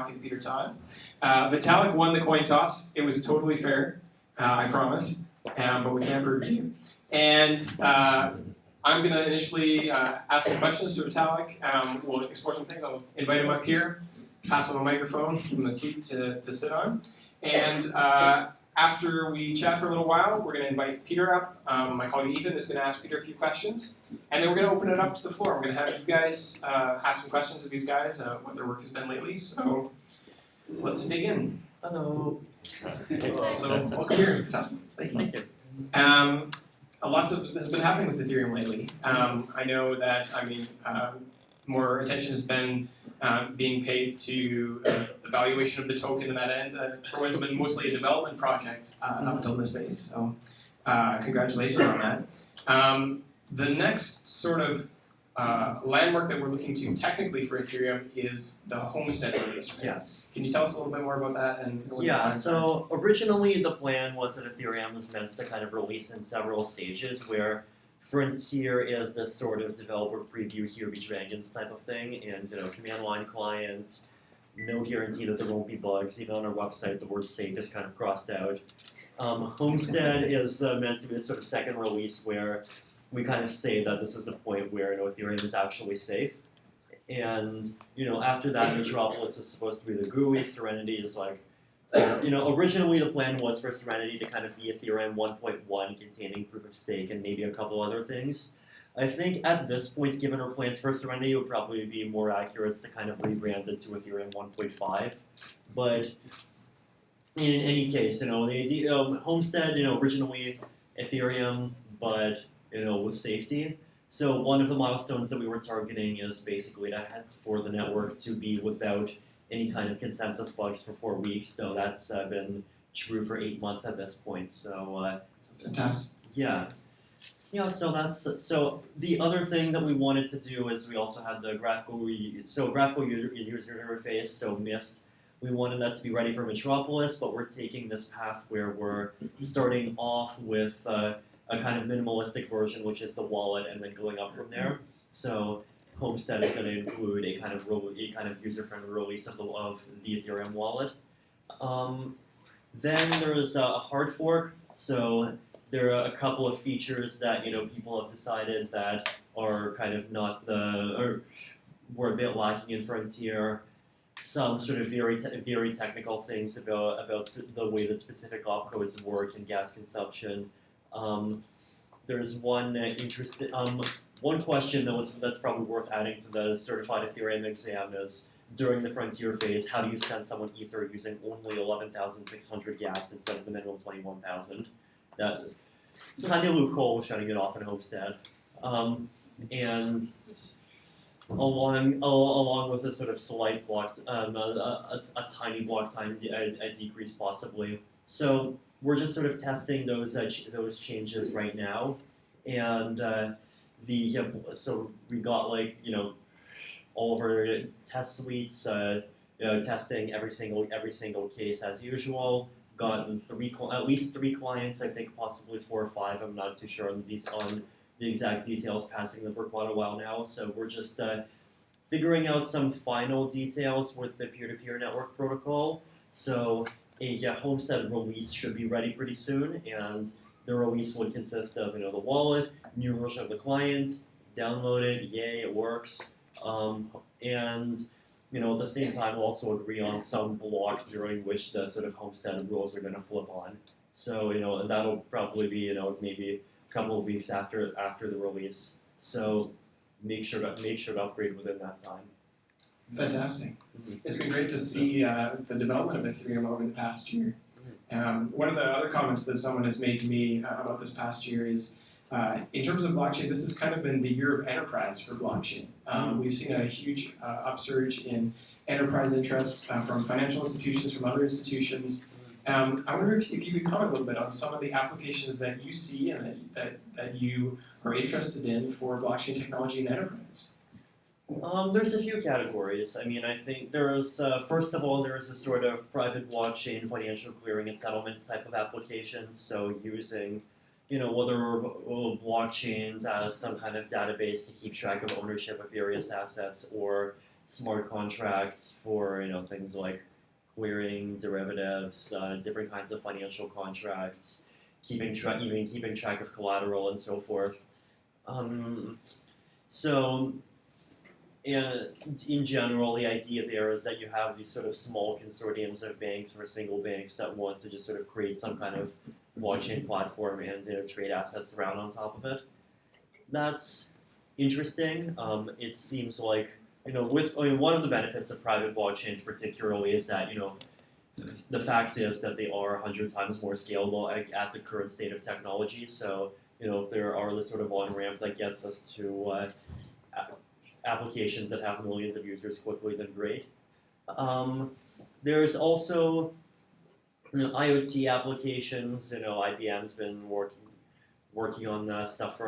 talking to Peter Todd. Vitalik won the coin toss. It was totally fair, I promise, but we can't prove it to you. And I'm going to initially ask some questions to Vitalik. We'll explore some things. I'll invite him up here, pass him a microphone, give him a seat to sit on. And after we chat for a little while, we're going to invite Peter up. My colleague Ethan is going to ask Peter a few questions. And then we're going to open it up to the floor. We're going to have you guys ask some questions of these guys, what their work has been lately. So let's dig in. Hello. So welcome here, Todd. Thank you. A lot has been happening with Ethereum lately. I know that, more attention has been being paid to the valuation of the token and that end. Troy has been mostly a development project up until this phase, so congratulations on that. The next sort of landmark that we're looking to technically for Ethereum is the Homestead release, right? Yes. Can you tell us a little bit more about that? Yeah, so originally the plan was that Ethereum was meant to kind of release in several stages where Frontier is this sort of developer preview here be dragons type of thing, and command line client, no guarantee that there won't be bugs. Even on our website, the word safe is kind of crossed out. Homestead is meant to be the sort of second release where we kind of say that this is the point where Ethereum is actually safe. And after that, Metropolis is supposed to be the GUI. Serenity is like, originally the plan was for Serenity to kind of be Ethereum 1.1 containing proof of stake and maybe a couple other things. I think at this point, given our plans for Serenity, it would probably be more accurate to kind of rebrand it to Ethereum 1.5. But in any case, the idea, Homestead, originally Ethereum, but with safety. So one of the milestones that we were targeting is basically for the network to be without any kind of consensus bugs for 4 weeks. So that's been true for 8 months at this point. So that's fantastic. Yeah. Yeah, so the other thing that we wanted to do is we also had the graphical user interface, so Mist. We wanted that to be ready for Metropolis, but we're taking this path where we're starting off with a kind of minimalistic version, which is the wallet, and then going up from there. So Homestead is going to include a kind of user-friendly release of the Ethereum wallet. Then there is a hard fork. So there are a couple of features that people have decided that are kind of not or were a bit lacking in Frontier. Some sort of very technical things about the way that specific opcodes work and gas consumption. There's one one question that's probably worth adding to the certified Ethereum exam is during the Frontier phase, how do you send someone Ether using only 11,600 gas instead of the minimum 21,000? That tiny loophole shutting it off in Homestead, and along with a sort of slight block, a tiny block time decrease possibly. So we're just sort of testing those changes right now, and so we got all of our test suites, testing every single case as usual. Got at least 3 clients, I think possibly 4 or 5. I'm not too sure on the exact details, passing them for quite a while now. So we're just figuring out some final details with the peer-to-peer network protocol. So a Homestead release should be ready pretty soon, and the release would consist of the wallet, new version of the client, download it, yay, it works, and at the same time we'll also agree on some block during which the sort of Homestead rules are going to flip on. So and that'll probably be maybe a couple of weeks after the release. So make sure to upgrade within that time. Fantastic. It's been great to see the development of Ethereum over the past year. One of the other comments that someone has made to me about this past year is, in terms of blockchain, this has kind of been the year of enterprise for blockchain. We've seen a huge upsurge in enterprise interest from financial institutions, from other institutions. I wonder if you could comment a little bit on some of the applications that you see and that you are interested in for blockchain technology in enterprise. There's a few categories. I think there's, first of all, there's a sort of private blockchain financial clearing and settlements type of applications. So using, whether blockchains as some kind of database to keep track of ownership of various assets, or smart contracts for things like clearing, derivatives, different kinds of financial contracts, keeping track of collateral and so forth. So in general, the idea there is that you have these sort of small consortiums of banks or single banks that want to just sort of create some kind of blockchain platform and trade assets around on top of it. That's interesting. It seems like one of the benefits of private blockchains particularly is that the fact is that they are 100 times more scalable at the current state of technology. So if there are the sort of on-ramp that gets us to applications that have millions of users quickly, then great. There's also IoT applications. IBM's been working on stuff for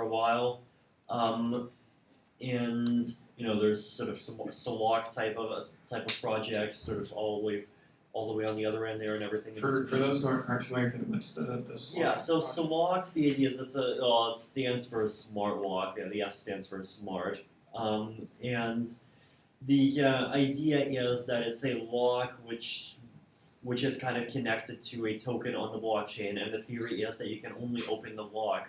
a while, and there's sort of some Solok type of projects, sort of all the way on the other end there, and everything. For those who aren't familiar, what's the Solok? Yeah, so Solok, the idea is it stands for smart lock. Yeah, the S stands for smart. And the idea is that it's a lock which is kind of connected to a token on the blockchain, and the theory is that you can only open the lock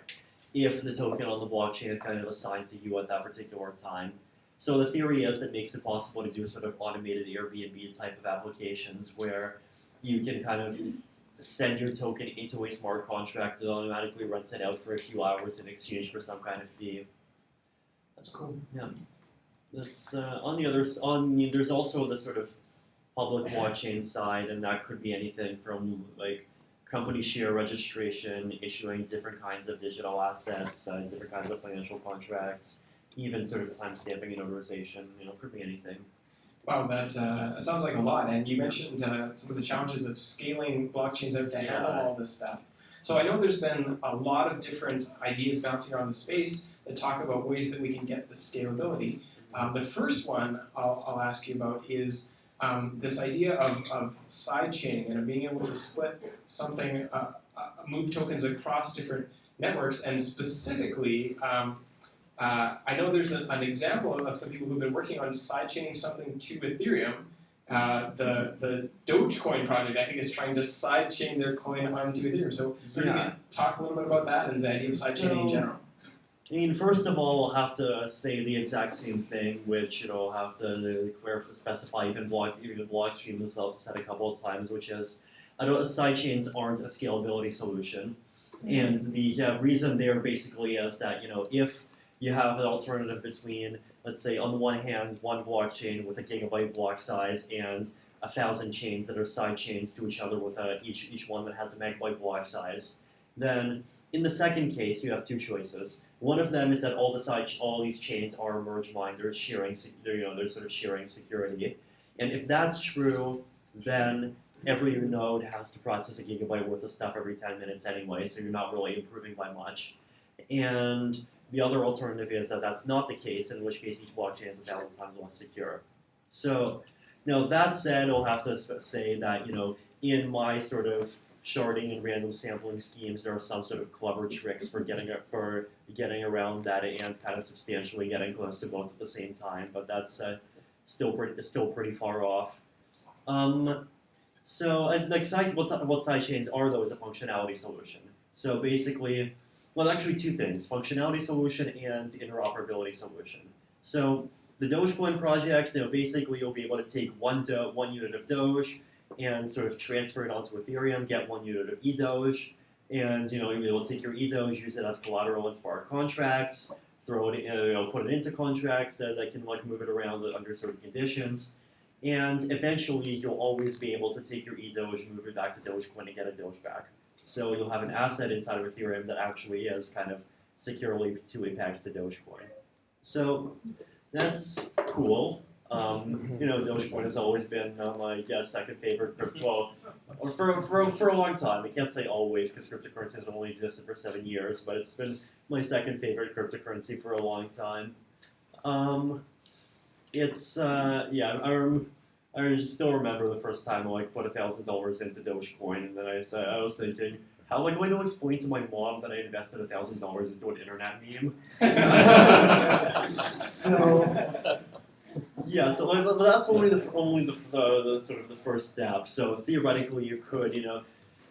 if the token on the blockchain is kind of assigned to you at that particular time. So the theory is it makes it possible to do sort of automated Airbnb type of applications where you can kind of send your token into a smart contract that automatically rents it out for a few hours in exchange for some kind of fee. That's cool. Yeah. That's there's also the sort of public blockchain side, and that could be anything from like company share registration, issuing different kinds of digital assets, different kinds of financial contracts, even sort of timestamping and notarization. Could be anything. Wow, that sounds like a lot. And you mentioned some of the challenges of scaling blockchains out to handle all this stuff. So I know there's been a lot of different ideas bouncing around the space that talk about ways that we can get the scalability. The first one I'll ask you about is this idea of side chaining and of being able to split something, move tokens across different networks, and specifically, I know there's an example of some people who've been working on side chaining something to Ethereum. The Dogecoin project, I think, is trying to side chain their coin onto Ethereum. So you can talk a little bit about that and the idea of side chaining in general. First of all, we'll have to say the exact same thing, which I'll have to specify. Even Blockstream themselves said a couple of times, which is side chains aren't a scalability solution, and the reason there basically is that if you have an alternative between, let's say, on the one hand, one blockchain with a gigabyte block size and 1,000 chains that are side chains to each other with each one that has a megabyte block size, then in the second case, you have two choices. One of them is that all these chains are merge mined, they're sort of sharing security. And if that's true, then every node has to process a gigabyte worth of stuff every 10 minutes anyway, so you're not really improving by much. And the other alternative is that that's not the case, in which case each blockchain is 1,000 times less secure. So, that said, I'll have to say that, in my sort of sharding and random sampling schemes, there are some sort of clever tricks for getting around that and kind of substantially getting close to both at the same time, but that's still pretty far off. So what sidechains are, though, is a functionality solution. So basically, well, actually two things: functionality solution and interoperability solution. So the Dogecoin project, basically you'll be able to take one unit of Doge and sort of transfer it onto Ethereum, get 1 unit of eDoge, and you'll be able to take your eDoge, use it as collateral in smart contracts, throw it, put it into contracts that can move it around under certain conditions, and eventually you'll always be able to take your eDoge, move it back to Dogecoin, and get a Doge back. So you'll have an asset inside of Ethereum that actually is kind of securely two-way pegs to Dogecoin. So that's cool. Dogecoin has always been my second favorite crypto. Well, for a long time. I can't say always because cryptocurrency has only existed for 7 years, but it's been my second favorite cryptocurrency for a long time. I still remember the first time I put $1,000 into Dogecoin, and then I was thinking, how am I going to explain to my mom that I invested $1,000 into an internet meme? Yeah, so but that's only the sort of the first step. So theoretically, you could,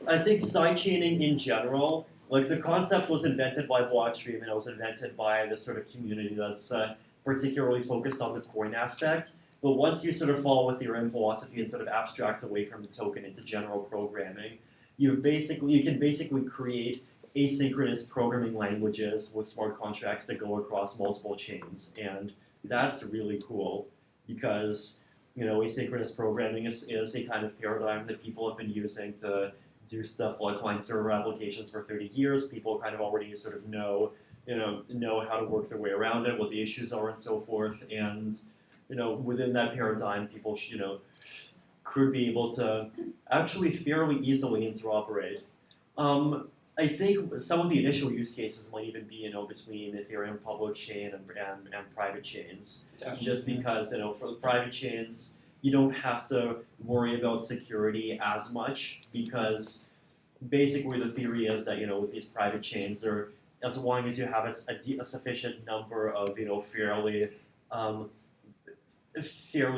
I think sidechaining in general, like the concept was invented by Blockstream and it was invented by this sort of community that's particularly focused on the coin aspect. But once you sort of follow Ethereum philosophy and sort of abstract away from the token into general programming, you can basically create asynchronous programming languages with smart contracts that go across multiple chains, and that's really cool because asynchronous programming is a kind of paradigm that people have been using to do stuff like client server applications for 30 years. People kind of already sort of know how to work their way around it, what the issues are, and so forth. And within that paradigm, people could be able to actually fairly easily interoperate. I think some of the initial use cases might even be between Ethereum public chain and private chains. Definitely. Just because for the private chains you don't have to worry about security as much, because basically the theory is that with these private chains, as long as you have a sufficient number of fairly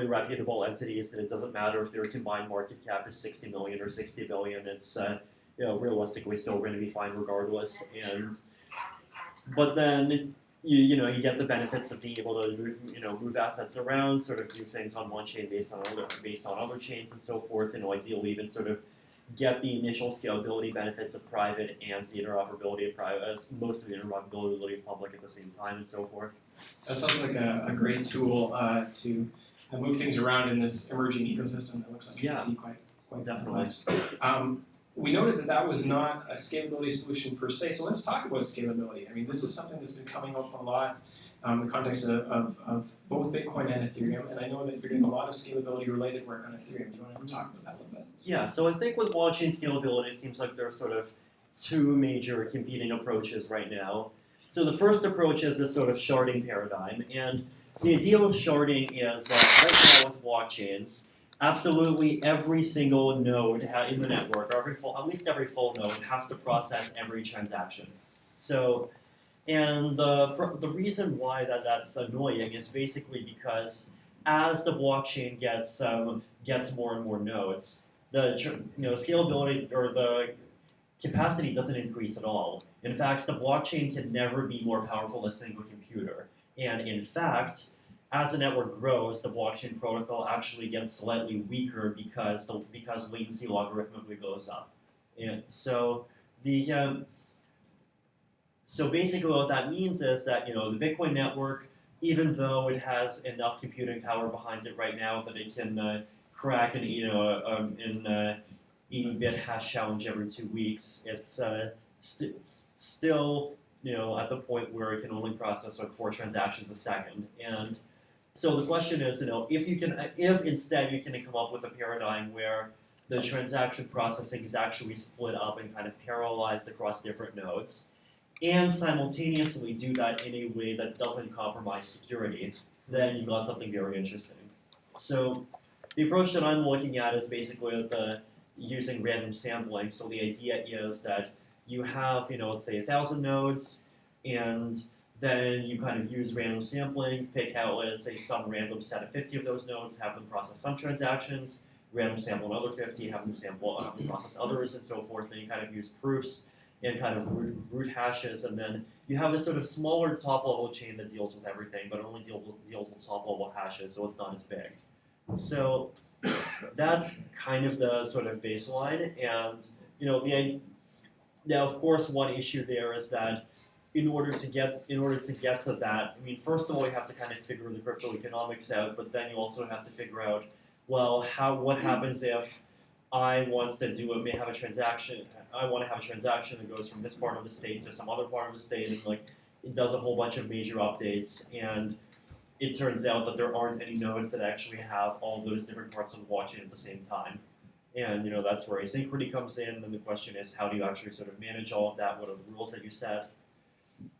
reputable entities, and it doesn't matter if their combined market cap is 60 million or 60 billion, it's realistically still going to be fine regardless. But then you get the benefits of being able to move assets around, sort of do things on one chain based on other chains and so forth, and ideally even sort of get the initial scalability benefits of private and the interoperability of private, most of the interoperability of public at the same time and so forth. That sounds like a great tool to move things around in this emerging ecosystem that looks like it could be quite Definitely. complex. We noted that was not a scalability solution per se, so let's talk about scalability. I mean, this is something that's been coming up a lot in the context of both Bitcoin and Ethereum, and I know that you're doing a lot of scalability related work on Ethereum. Do you want to talk about that a little bit? Yeah, so I think with blockchain scalability, it seems like there are sort of two major competing approaches right now. So the first approach is this sort of sharding paradigm, and the idea with sharding is that right now with blockchains, absolutely every single node in the network, or at least every full node, has to process every transaction. So, and the reason why that's annoying is basically because as the blockchain gets more and more nodes, the scalability or the capacity doesn't increase at all. In fact, the blockchain can never be more powerful than a single computer. And in fact, as the network grows, the blockchain protocol actually gets slightly weaker because latency logarithmically goes up. And so so basically what that means is that the Bitcoin network, even though it has enough computing power behind it right now that it can crack an 80-bit hash challenge every 2 weeks, it's still at the point where it can only process like 4 transactions a second. And so the question is, if instead you can come up with a paradigm where the transaction processing is actually split up and kind of parallelized across different nodes, and simultaneously do that in a way that doesn't compromise security, then you've got something very interesting. So the approach that I'm looking at is basically using random sampling. So the idea is that you have, let's say 1,000 nodes, and then you kind of use random sampling, pick out, let's say, some random set of 50 of those nodes, have them process some transactions, random sample another 50, have them process others, and so forth, and you kind of use proofs and kind of root hashes, and then you have this sort of smaller top-level chain that deals with everything, but only deals with top-level hashes, so it's not as big. So that's kind of the sort of baseline, and now of course one issue there is that in order to get to that, I mean, first of all you have to kind of figure the crypto economics out, but then you also have to figure out, well, what happens if I want to have a transaction that goes from this part of the state to some other part of the state, and like it does a whole bunch of major updates, and it turns out that there aren't any nodes that actually have all those different parts of the blockchain at the same time. And that's where asynchrony comes in, and the question is, how do you actually sort of manage all of that? What are the rules that you set?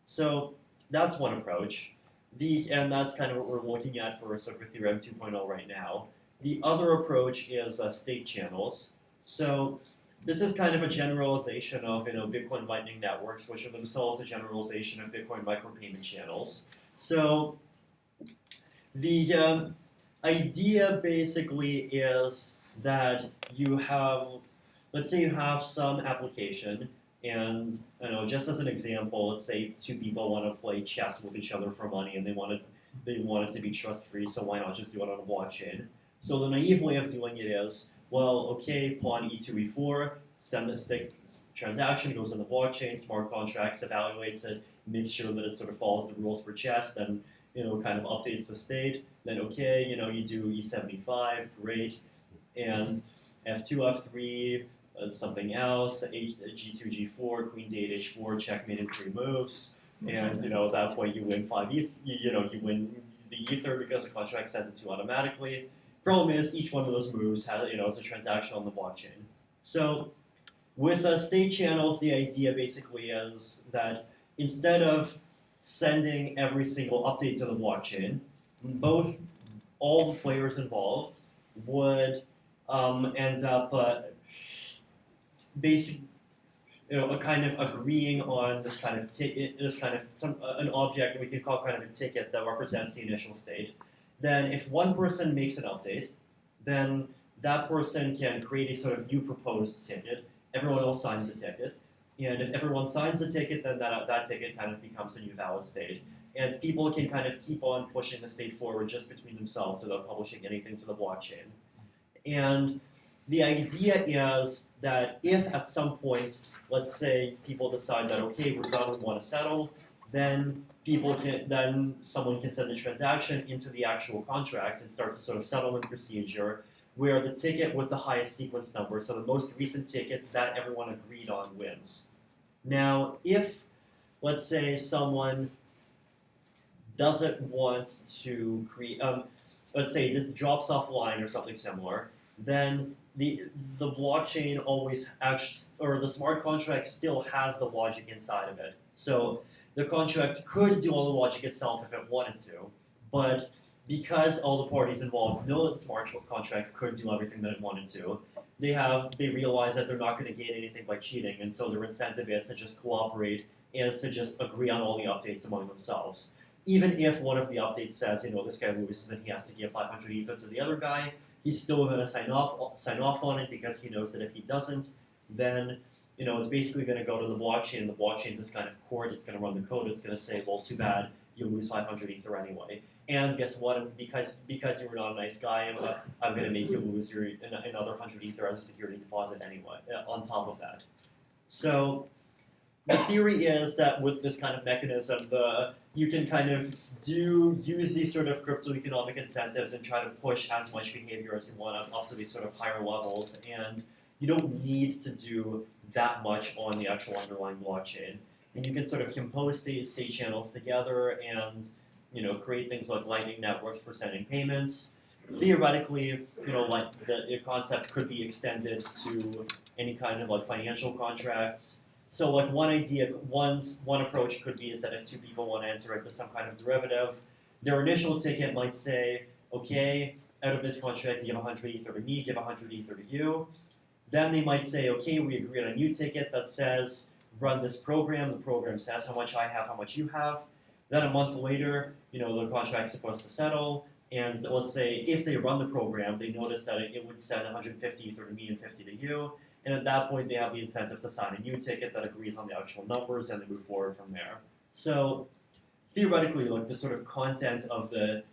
So that's one approach. And that's kind of what we're looking at for sort of Ethereum 2.0 right now. The other approach is state channels. So this is kind of a generalization of Bitcoin Lightning networks, which are themselves a generalization of Bitcoin micropayment channels. So idea basically is that you have, let's say you have some application, and just as an example, let's say two people want to play chess with each other for money, and they want it to be trust free. So why not just do it on a blockchain? So the naive way of doing it is, well, okay, pawn e2 e4, send the stick transaction, goes on the blockchain, smart contracts evaluates it, makes sure that it sort of follows the rules for chess, then kind of updates the state. Then okay, you do e75, great, and f2, f3, something else, g2, g4, queen d8, h4, checkmate in 3 moves, and at that point you win 5 ETH, you win the ether because the contract sent it to you automatically. Problem is, each one of those moves has, is a transaction on the blockchain. So with state channels, the idea basically is that instead of sending every single update to the blockchain, all the players involved would end up kind of agreeing on this kind of ticket, an object that we can call kind of a ticket that represents the initial state. Then if one person makes an update, then that person can create a sort of new proposed ticket. Everyone else signs the ticket. And if everyone signs the ticket, then that ticket kind of becomes a new valid state. And people can kind of keep on pushing the state forward just between themselves without publishing anything to the blockchain. And the idea is that if at some point, let's say people decide that, okay, we're done, we want to settle, then someone can send the transaction into the actual contract and start the sort of settlement procedure where the ticket with the highest sequence number, so the most recent ticket that everyone agreed on, wins. Now, if, let's say, someone doesn't want to create, let's say it just drops offline or something similar, then the blockchain always or the smart contract still has the logic inside of it. So the contract could do all the logic itself if it wanted to, but because all the parties involved know that the smart contracts could do everything that it wanted to, they realize that they're not going to gain anything by cheating, and so their incentive is to just cooperate and to just agree on all the updates among themselves. Even if one of the updates says, this guy loses and he has to give 500 ether to the other guy, he's still going to sign off on it because he knows that if he doesn't, then it's basically going to go to the blockchain, and the blockchain's this kind of court. It's going to run the code. It's going to say, well, too bad, you lose 500 ether anyway. And guess what? Because you were not a nice guy, I'm going to make you lose another 100 ether as a security deposit anyway, on top of that. So the theory is that with this kind of mechanism, you can kind of use these sort of crypto-economic incentives and try to push as much behavior as you want up to these sort of higher levels, and you don't need to do that much on the actual underlying blockchain. And you can sort of compose state channels together and create things like lightning networks for sending payments. Theoretically, like the concept could be extended to any kind of like financial contracts. So like one approach could be is that if two people want to enter into some kind of derivative, their initial ticket might say, okay, out of this contract, give 100 ether to me, give 100 ether to you. Then they might say, okay, we agree on a new ticket that says, run this program. The program says how much I have, how much you have. Then a month later, the contract's supposed to settle. And let's say if they run the program, they notice that it would send 150 ether to me and 50 to you. And at that point, they have the incentive to sign a new ticket that agrees on the actual numbers, and they move forward from there. So theoretically, like the sort of content of the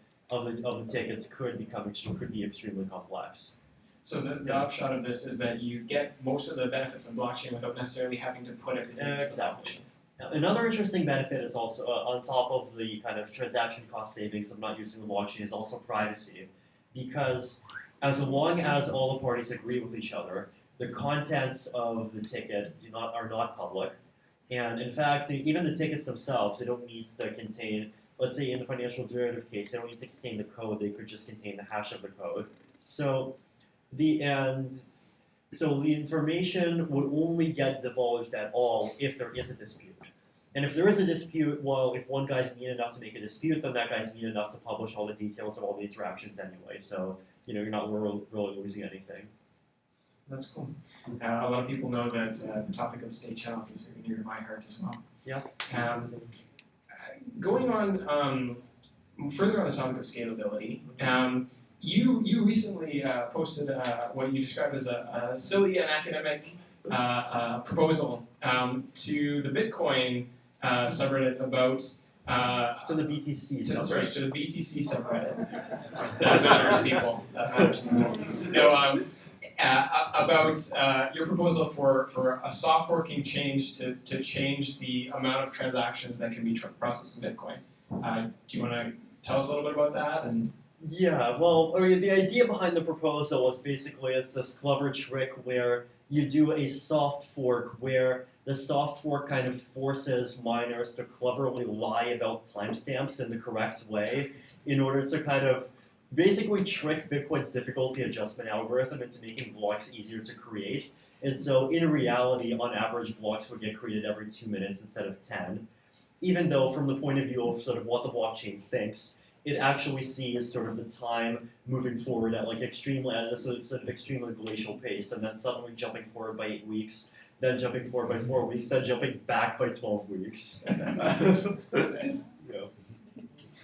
tickets could be extremely complex. So the upshot of this is that you get most of the benefits of blockchain without necessarily having to put everything into the blockchain. Another interesting benefit is also, on top of the kind of transaction cost savings of not using the blockchain, is also privacy. Because as long as all the parties agree with each other, the contents of the ticket are not public. And in fact, even the tickets themselves, they don't need to contain, let's say in the financial derivative case, they don't need to contain the code, they could just contain the hash of the code. So the information would only get divulged at all if there is a dispute. And if there is a dispute, well, if one guy's mean enough to make a dispute, then that guy's mean enough to publish all the details of all the interactions anyway. So, you're not really losing anything. That's cool. A lot of people know that the topic of state channels is very near to my heart as well. Yeah. Going on further on the topic of scalability, you recently posted what you described as a silly and academic proposal to the Bitcoin subreddit about To the BTC. to the BTC subreddit. That matters, people. That matters, people. No, about your proposal for a soft forking change to change the amount of transactions that can be processed in Bitcoin. Do you want to tell us a little bit about that? And Yeah, well, I mean, the idea behind the proposal was basically it's this clever trick where you do a soft fork where the soft fork kind of forces miners to cleverly lie about timestamps in the correct way in order to kind of basically trick Bitcoin's difficulty adjustment algorithm into making blocks easier to create. And so in reality, on average, blocks would get created every 2 minutes instead of 10. Even though from the point of view of sort of what the blockchain thinks, it actually sees sort of the time moving forward at like extremely at a sort of extremely glacial pace, and then suddenly jumping forward by 8 weeks, then jumping forward by 4 weeks, then jumping back by 12 weeks. nice. Yeah.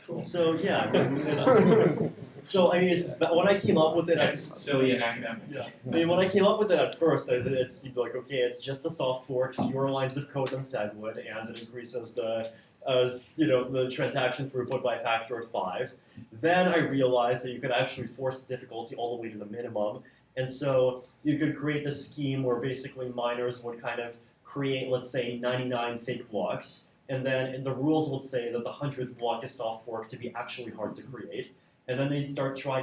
Cool. So yeah, I mean, so I mean, when I came up with it, That's silly and academic. yeah. I mean, when I came up with it at first, it seemed like, okay, it's just a soft fork, fewer lines of code than SegWould, and it increases the the transaction throughput by a factor of 5. Then I realized that you could actually force the difficulty all the way to the minimum, and so you could create this scheme where basically miners would kind of create, let's say, 99 fake blocks, and then the rules would say that the 100th block is soft forked to be actually hard to create. And then they'd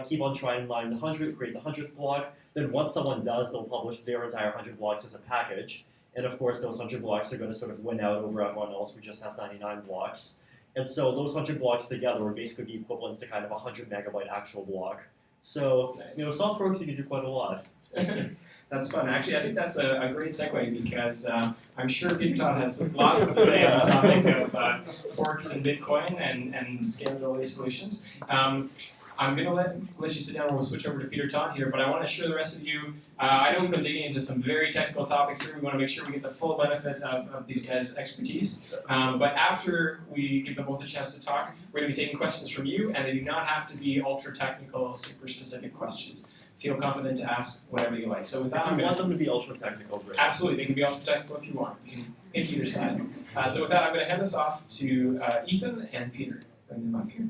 keep on trying to mine the 100, create the 100th block. Then once someone does, they'll publish their entire 100 blocks as a package. And of course, those 100 blocks are going to sort of win out over everyone else who just has 99 blocks. And so those 100 blocks together would basically be equivalent to kind of a 100 megabyte actual block. So, Nice. soft forks, you can do quite a lot. That's fun. Actually, I think that's a great segue because I'm sure Peter Todd has lots to say on the topic of forks and Bitcoin and scalability solutions. I'm going to let you sit down and we'll switch over to Peter Todd here, but I want to assure the rest of you, I know we've been digging into some very technical topics here. We want to make sure we get the full benefit of these guys' expertise. But after we give them both a chance to talk, we're going to be taking questions from you, and they do not have to be ultra technical, super specific questions. Feel confident to ask whatever you like. So with that, If you want them to be ultra technical, great. absolutely, they can be ultra technical if you want. You can pick either side. So with that, I'm going to hand this off to Ethan and Peter. Bring them up here.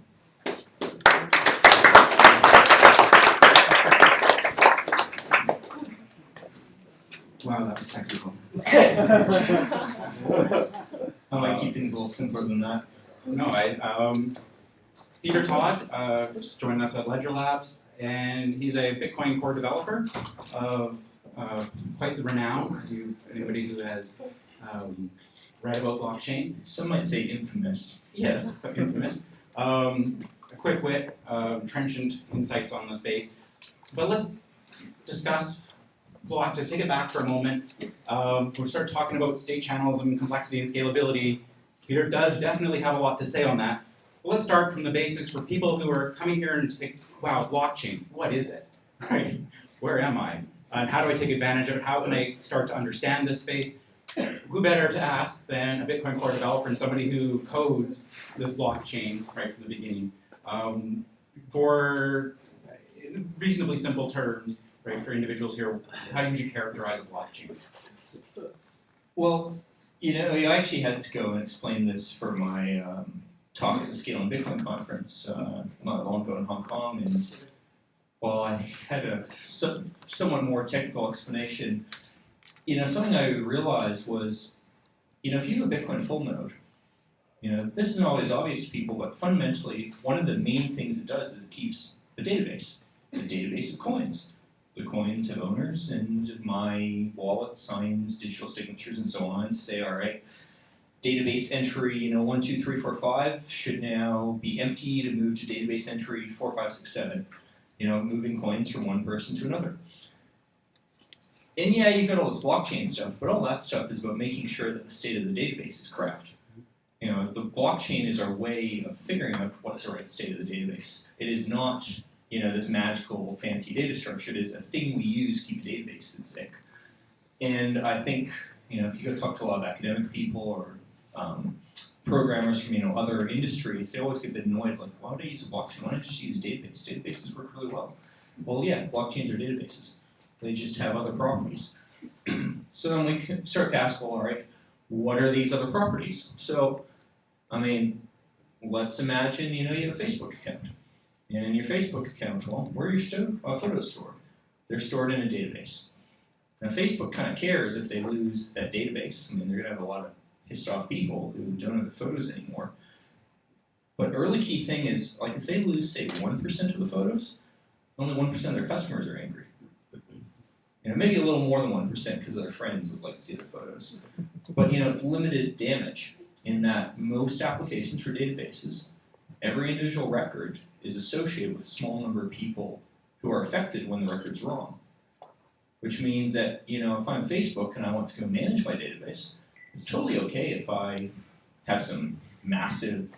Wow, that was technical. I might keep things a little simpler than that. No, Peter Todd just joined us at Ledger Labs, and he's a Bitcoin core developer of quite the renown. Anybody who has read about blockchain. Some might say infamous. Yes, infamous. A quick wit, trenchant insights on the space. But let's discuss to take it back for a moment. We start talking about state channels and complexity and scalability. Peter does definitely have a lot to say on that. But let's start from the basics for people who are coming here and think, wow, blockchain, what is it? Right? Where am I? And how do I take advantage of it? How can I start to understand this space? Who better to ask than a Bitcoin core developer and somebody who codes this blockchain right from the beginning? For reasonably simple terms, right, for individuals here, how would you characterize a blockchain? Well, I actually had to go and explain this for my talk at the Scale and Bitcoin conference not long ago in Hong Kong, and while I had a somewhat more technical explanation, something I realized was, if you have a Bitcoin full node, this isn't always obvious to people, but fundamentally, one of the main things it does is it keeps a database of coins. The coins have owners, and my wallet signs digital signatures and so on to say, all right, database entry 1, 2, 3, 4, 5 should now be empty to move to database entry 4, 5, 6, 7. Moving coins from one person to another. And yeah, you've got all this blockchain stuff, but all that stuff is about making sure that the state of the database is correct. The blockchain is our way of figuring out what's the right state of the database. It is not, this magical fancy data structure. It is a thing we use to keep a database that's sick. And I think, if you go talk to a lot of academic people or programmers from other industries, they always get a bit annoyed, like, why would I use a blockchain? Why don't I just use a database? Databases work really well. Well, yeah, blockchains are databases. They just have other properties. So then we can start to ask, well, all right, what are these other properties? So, I mean, let's imagine, you have a Facebook account. And in your Facebook account, well, where are your photos stored? They're stored in a database. Now, Facebook kind of cares if they lose that database. I mean, they're going to have a lot of pissed off people who don't have their photos anymore. But a really key thing is, like, if they lose, say, 1% of the photos, only 1% of their customers are angry. Maybe a little more than 1% because their friends would like to see their photos. But, it's limited damage in that most applications for databases, every individual record is associated with a small number of people who are affected when the record's wrong. Which means that, if I'm Facebook and I want to go manage my database, it's totally okay if I have some massive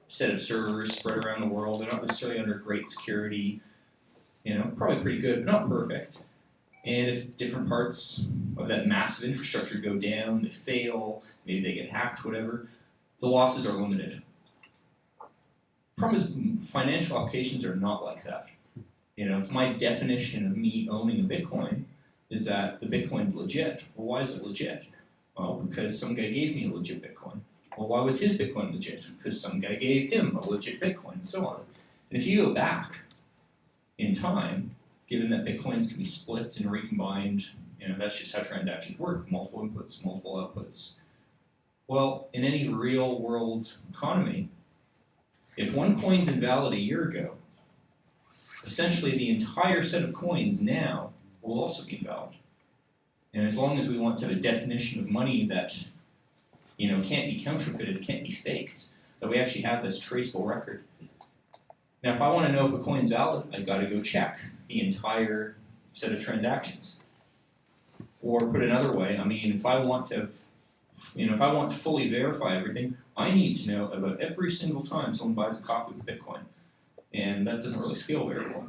set of servers spread around the world. They're not necessarily under great security, probably pretty good, but not perfect. And if different parts of that massive infrastructure go down, they fail, maybe they get hacked, whatever, the losses are limited. Problem is, financial applications are not like that. If my definition of me owning a Bitcoin is that the Bitcoin's legit, well, why is it legit? Well, because some guy gave me a legit Bitcoin. Well, why was his Bitcoin legit? Because some guy gave him a legit Bitcoin, and so on. And if you go back in time, given that Bitcoins can be split and recombined, that's just how transactions work, multiple inputs, multiple outputs. Well, in any real world economy, if one coin's invalid a year ago, essentially the entire set of coins now will also be invalid. And as long as we want to have a definition of money that, can't be counterfeited, can't be faked, that we actually have this traceable record. Now, if I want to know if a coin's valid, I've got to go check the entire set of transactions. Or put another way, if I want to fully verify everything, I need to know about every single time someone buys a coffee with Bitcoin. And that doesn't really scale very well.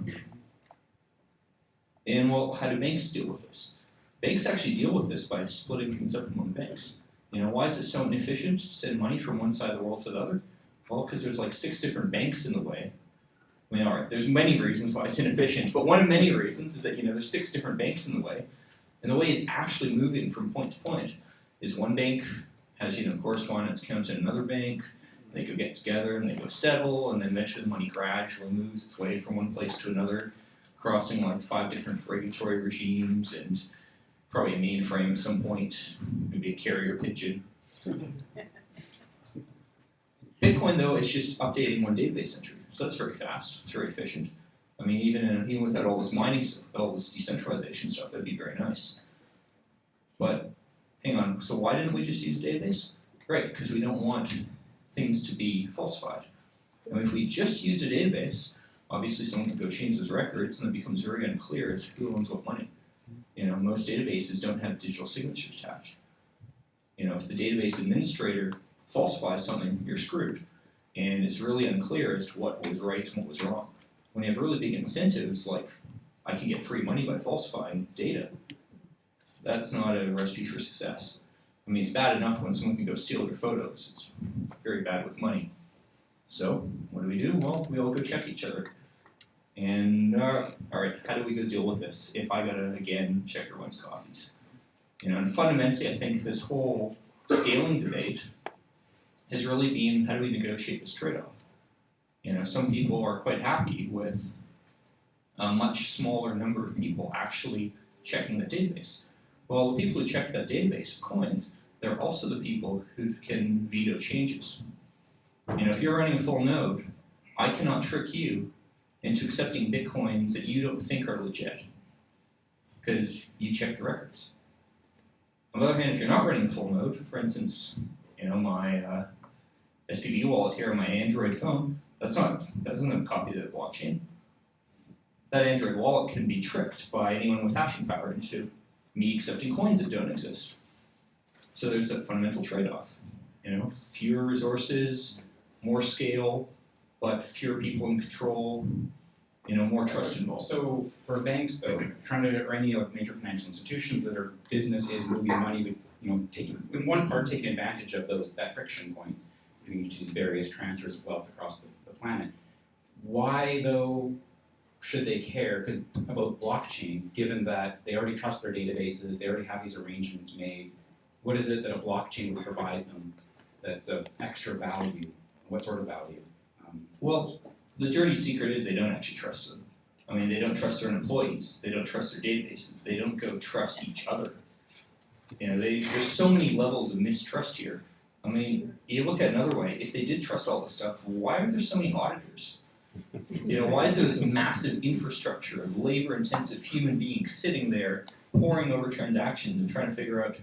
And well, how do banks deal with this? Banks actually deal with this by splitting things up among banks. Why is it so inefficient to send money from one side of the world to the other? Well, because there's like 6 different banks in the way. Alright, there's many reasons why it's inefficient, but one of many reasons is that, there's 6 different banks in the way. And the way it's actually moving from point to point is one bank has, correspondence accounts in another bank, they go get together and they go settle, and then eventually the money gradually moves its way from one place to another, crossing like 5 different regulatory regimes and probably a mainframe at some point, maybe a carrier pigeon. Bitcoin, though, is just updating one database entry, so that's very fast, it's very efficient. Even without all this mining stuff, all this decentralization stuff, that'd be very nice. But, hang on, so why didn't we just use a database? Right, because we don't want things to be falsified. And if we just use a database, obviously someone can go change those records and it becomes very unclear as to who owns what money. Most databases don't have digital signatures attached. If the database administrator falsifies something, you're screwed. And it's really unclear as to what was right and what was wrong. When you have really big incentives, like I can get free money by falsifying data, that's not a recipe for success. It's bad enough when someone can go steal your photos. It's very bad with money. So, what do? Well, we all go check each other. And, alright, how do we go deal with this if I gotta, again, check everyone's coffees? And fundamentally, I think this whole scaling debate has really been, how do we negotiate this trade-off? Some people are quite happy with a much smaller number of people actually checking the database. Well, the people who check that database of coins, they're also the people who can veto changes. If you're running a full node, I cannot trick you into accepting Bitcoins that you don't think are legit, because you check the records. On the other hand, if you're not running a full node, for instance, my SPV wallet here on my Android phone, that doesn't have a copy of the blockchain. That Android wallet can be tricked by anyone with hashing power into me accepting coins that don't exist. So there's that fundamental trade-off. Fewer resources, more scale, but fewer people in control, more trust involved. So for banks, though, or any major financial institutions that are business is moving money, taking advantage of that friction points. these various transfers of wealth across the planet. Why, though, should they care about blockchain, given that they already trust their databases, they already have these arrangements made? What is it that a blockchain would provide them that's of extra value? What sort of value? Well, the dirty secret is they don't actually trust them. I mean, they don't trust their employees. They don't trust their databases. They don't go trust each other. You know, there's so many levels of mistrust here. I mean, you look at it another way. If they did trust all this stuff, why are there so many auditors? You know, why is there this massive infrastructure of labor-intensive human beings sitting there poring over transactions and trying to figure out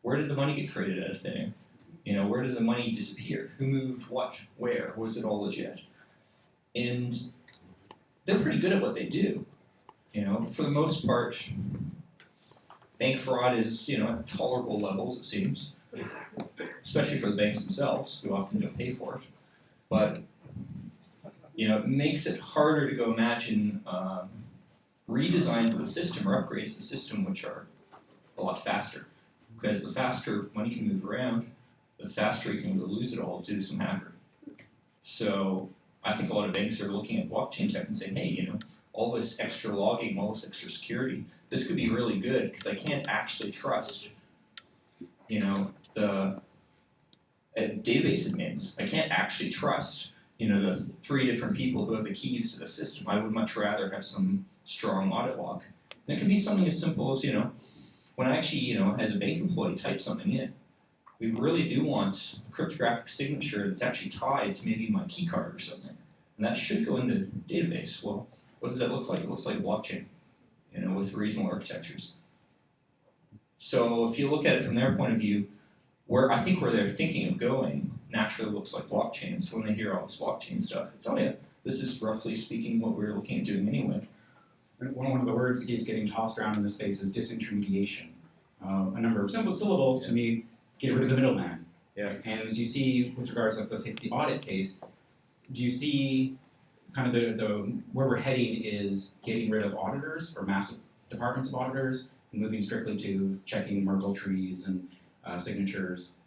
where did the money get created out of thin air? You know, where did the money disappear? Who moved what? Where? Was it all legit? And they're pretty good at what they do. You know, for the most part, bank fraud is, you know, at tolerable levels, it seems, especially for the banks themselves, who often don't pay for it. But, you know, it makes it harder to go imagine redesigns of the system or upgrades to the system which are a lot faster. Because the faster money can move around, the faster you can lose it all due to some hacker. So I think a lot of banks are looking at blockchain tech and saying, hey, you know, all this extra logging, all this extra security, this could be really good because I can't actually trust, you know, the database admins. I can't actually trust, you know, the 3 different people who have the keys to the system. I would much rather have some strong audit log. And it can be something as simple as, you know, when I actually, you know, as a bank employee type something in, we really do want a cryptographic signature that's actually tied to maybe my key card or something. And that should go into the database. Well, what does that look like? It looks like blockchain, you know, with reasonable architectures. So if you look at it from their point of view, where they're thinking of going naturally looks like blockchain. So when they hear all this blockchain stuff, it's, oh yeah, this is roughly speaking what we're looking at doing anyway. One of the words that keeps getting tossed around in this space is disintermediation. A number of simple syllables to me get rid of the middleman. Yeah. And as you see with regards to, let's say, the audit case, do you see kind of the where we're heading is getting rid of auditors or massive departments of auditors and moving strictly to checking Merkle trees and signatures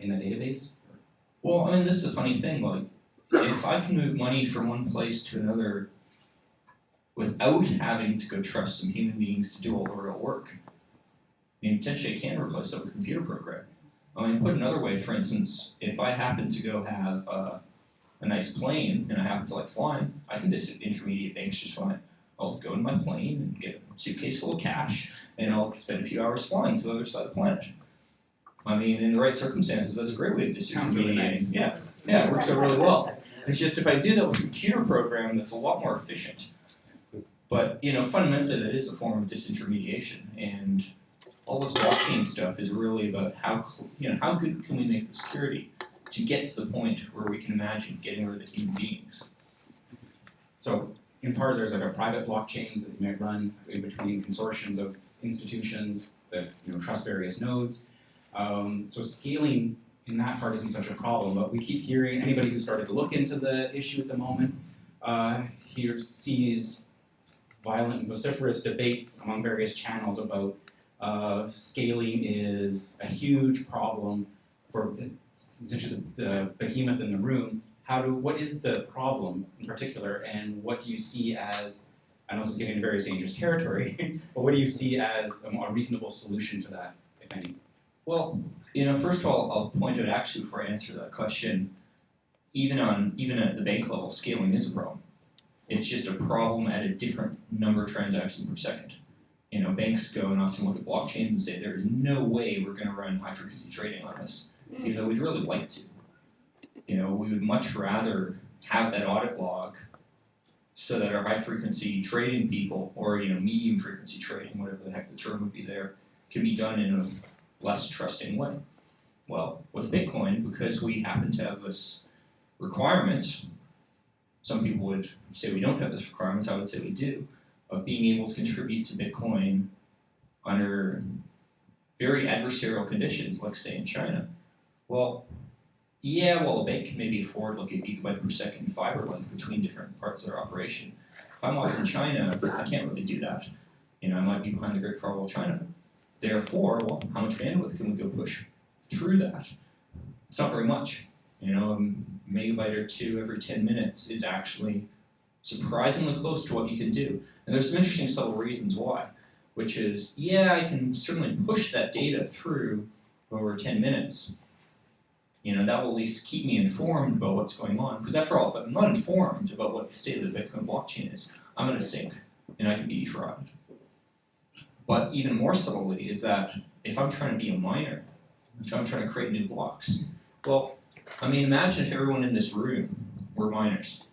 in that database? Well, I mean, this is a funny thing. Like, if I can move money from one place to another without having to go trust some human beings to do all the real work, I mean, potentially I can replace that with a computer program. I mean, put another way, for instance, if I happen to go have a nice plane and I happen to like flying, I can disintermediate banks just fine. I'll go in my plane and get a suitcase full of cash, and I'll spend a few hours flying to the other side of the planet. I mean, in the right circumstances, that's a great way of Sounds really disintermediating. nice. Yeah, it works out really well. It's just if I do that with a computer program, that's a lot more efficient. But, you know, fundamentally, that is a form of disintermediation, and all this blockchain stuff is really about how good can we make the security to get to the point where we can imagine getting rid of human beings. So in part, there's like a private blockchains that you might run in between consortiums of institutions that, you know, trust various nodes. So scaling in that part isn't such a problem, but we keep hearing, anybody who started to look into the issue at the moment, sees violent and vociferous debates among various channels about scaling is a huge problem for essentially the behemoth in the room. What is the problem in particular, and what do you see as, I know this is getting into various dangerous territory, but what do you see as a reasonable solution to that, if any? Well, you know, first of all, I'll point out actually before I answer that question, even at the bank level, scaling is a problem. It's just a problem at a different number of transactions per second. You know, banks go and often look at blockchains and say there is no way we're going to run high frequency trading on this, even though we'd really like to. You know, we would much rather have that audit log so that our high frequency trading people, or, you know, medium frequency trading, whatever the heck the term would be there, can be done in a less trusting way. Well, with Bitcoin, because we happen to have this requirement, some people would say we don't have this requirement, I would say we do, of being able to contribute to Bitcoin under very adversarial conditions, like say in China. Well, yeah, well, a bank can maybe afford like a gigabyte per second fiber link between different parts of their operation. If I'm over in China, I can't really do that. You know, I might be behind the Great Firewall of China. Therefore, well, how much bandwidth can we go push through that? It's not very much. You know, a megabyte or two every 10 minutes is actually surprisingly close to what you can do. And there's some interesting subtle reasons why, which is, yeah, I can certainly push that data through over 10 minutes. You know, that will at least keep me informed about what's going on. Because after all, if I'm not informed about what the state of the Bitcoin blockchain is, I'm going to sink, and I can be defrauded. But even more subtly is that if I'm trying to be a miner, if I'm trying to create new blocks, well, I mean, imagine if everyone in this room were miners.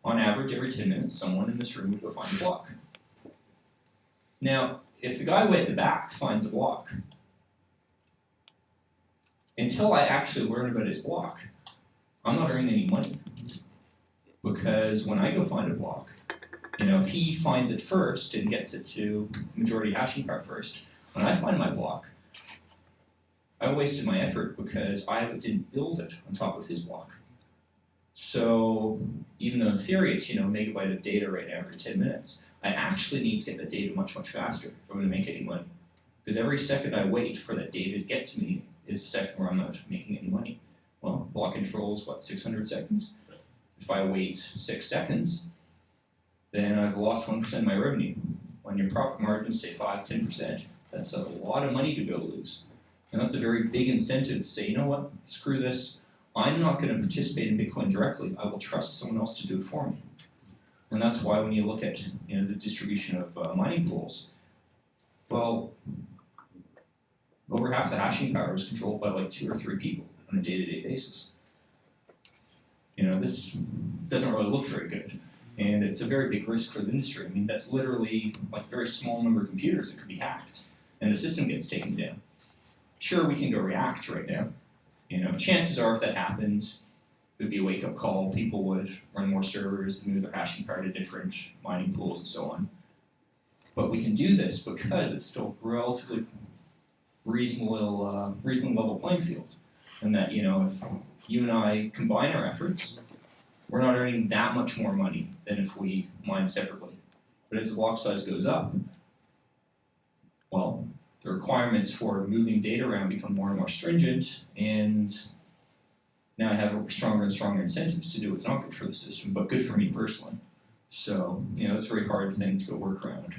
On average, every 10 minutes, someone in this room would go find a block. Now, if the guy way at the back finds a block, until I actually learn about his block, I'm not earning any money. Because when I go find a block, you know, if he finds it first and gets it to majority hashing power first, when I find my block, I wasted my effort because I didn't build it on top of his block. So even though in theory it's, you know, a megabyte of data right now every 10 minutes, I actually need to get the data much, much faster if I'm going to make any money. Because every second I wait for that data to get to me is a second where I'm not making any money. Well, block control is what, 600 seconds? If I wait 6 seconds, then I've lost 1% of my revenue. When your profit margins say 5-10%, that's a lot of money to go lose. And that's a very big incentive to say, you know what, screw this. I'm not going to participate in Bitcoin directly. I will trust someone else to do it for me. And that's why when you look at, you know, the distribution of mining pools, well, over half the hashing power is controlled by like 2 or 3 people on a day-to-day basis. You know, this doesn't really look very good. And it's a very big risk for the industry. I mean, that's literally like a very small number of computers that could be hacked, and the system gets taken down. Sure, we can go react right now. You know, chances are if that happened, it would be a wake-up call. People would run more servers, move their hashing power to different mining pools and so on. But we can do this because it's still relatively reasonable level playing field. And that, you know, if you and I combine our efforts, we're not earning that much more money than if we mine separately. But as the block size goes up, well, the requirements for moving data around become more and more stringent, and now I have stronger and stronger incentives to do what's not good for the system, but good for me personally. So, you know, it's a very hard thing to go work around.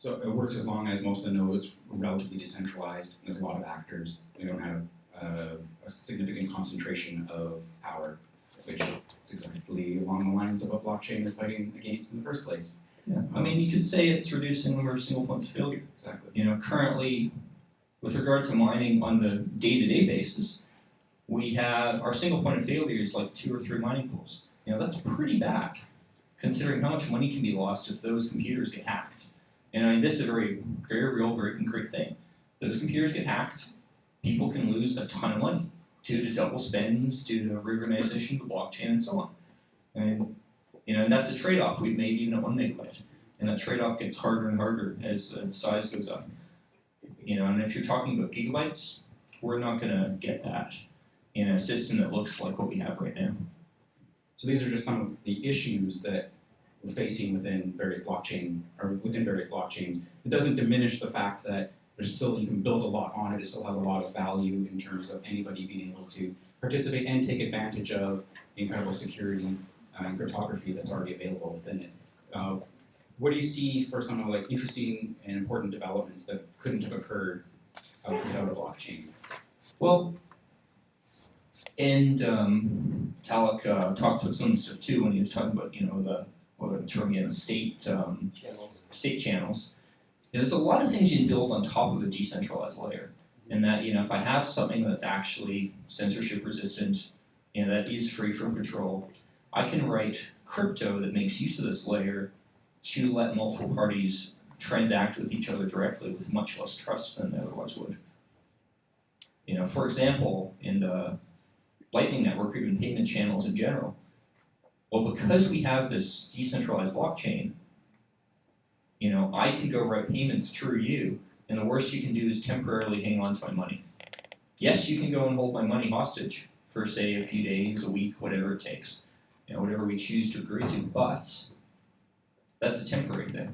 So it works as long as most of the nodes are relatively decentralized, and there's a lot of actors. We don't have a significant concentration of power, which is exactly along the lines of what blockchain is fighting against in the first place. Yeah, I mean, you could say it's reducing the number of single points of failure. Exactly. You know, currently, with regard to mining on the day-to-day basis, we have our single point of failure is like 2 or 3 mining pools. You know, that's pretty bad, considering how much money can be lost if those computers get hacked. And I mean, this is a very, very real, very concrete thing. Those computers get hacked, people can lose a ton of money due to double spends, due to reorganization of the blockchain, and so on. And you know, and that's a trade-off we've made even at 1 megabyte. And that trade-off gets harder and harder as the size goes up. You know, and if you're talking about gigabytes, we're not going to get that in a system that looks like what we have right now. So these are just some of the issues that we're facing within various blockchains. It doesn't diminish the fact that there's still, you can build a lot on it. It still has a lot of value in terms of anybody being able to participate and take advantage of the incredible security and cryptography that's already available within it. What do you see for some of like interesting and important developments that couldn't have occurred without a blockchain? Well, and Vitalik talked about some stuff too when he was talking about, you know, the term again, state channels. And there's a lot of things you can build on top of a decentralized layer. And that, you know, if I have something that's actually censorship resistant, you know, that is free from control, I can write crypto that makes use of this layer to let multiple parties transact with each other directly with much less trust than they otherwise would. You know, for example, in the Lightning Network, or even payment channels in general, well, because we have this decentralized blockchain, you know, I can go write payments through you, and the worst you can do is temporarily hang on to my money. Yes, you can go and hold my money hostage for, say, a few days, a week, whatever it takes. You know, whatever we choose to agree to, but that's a temporary thing.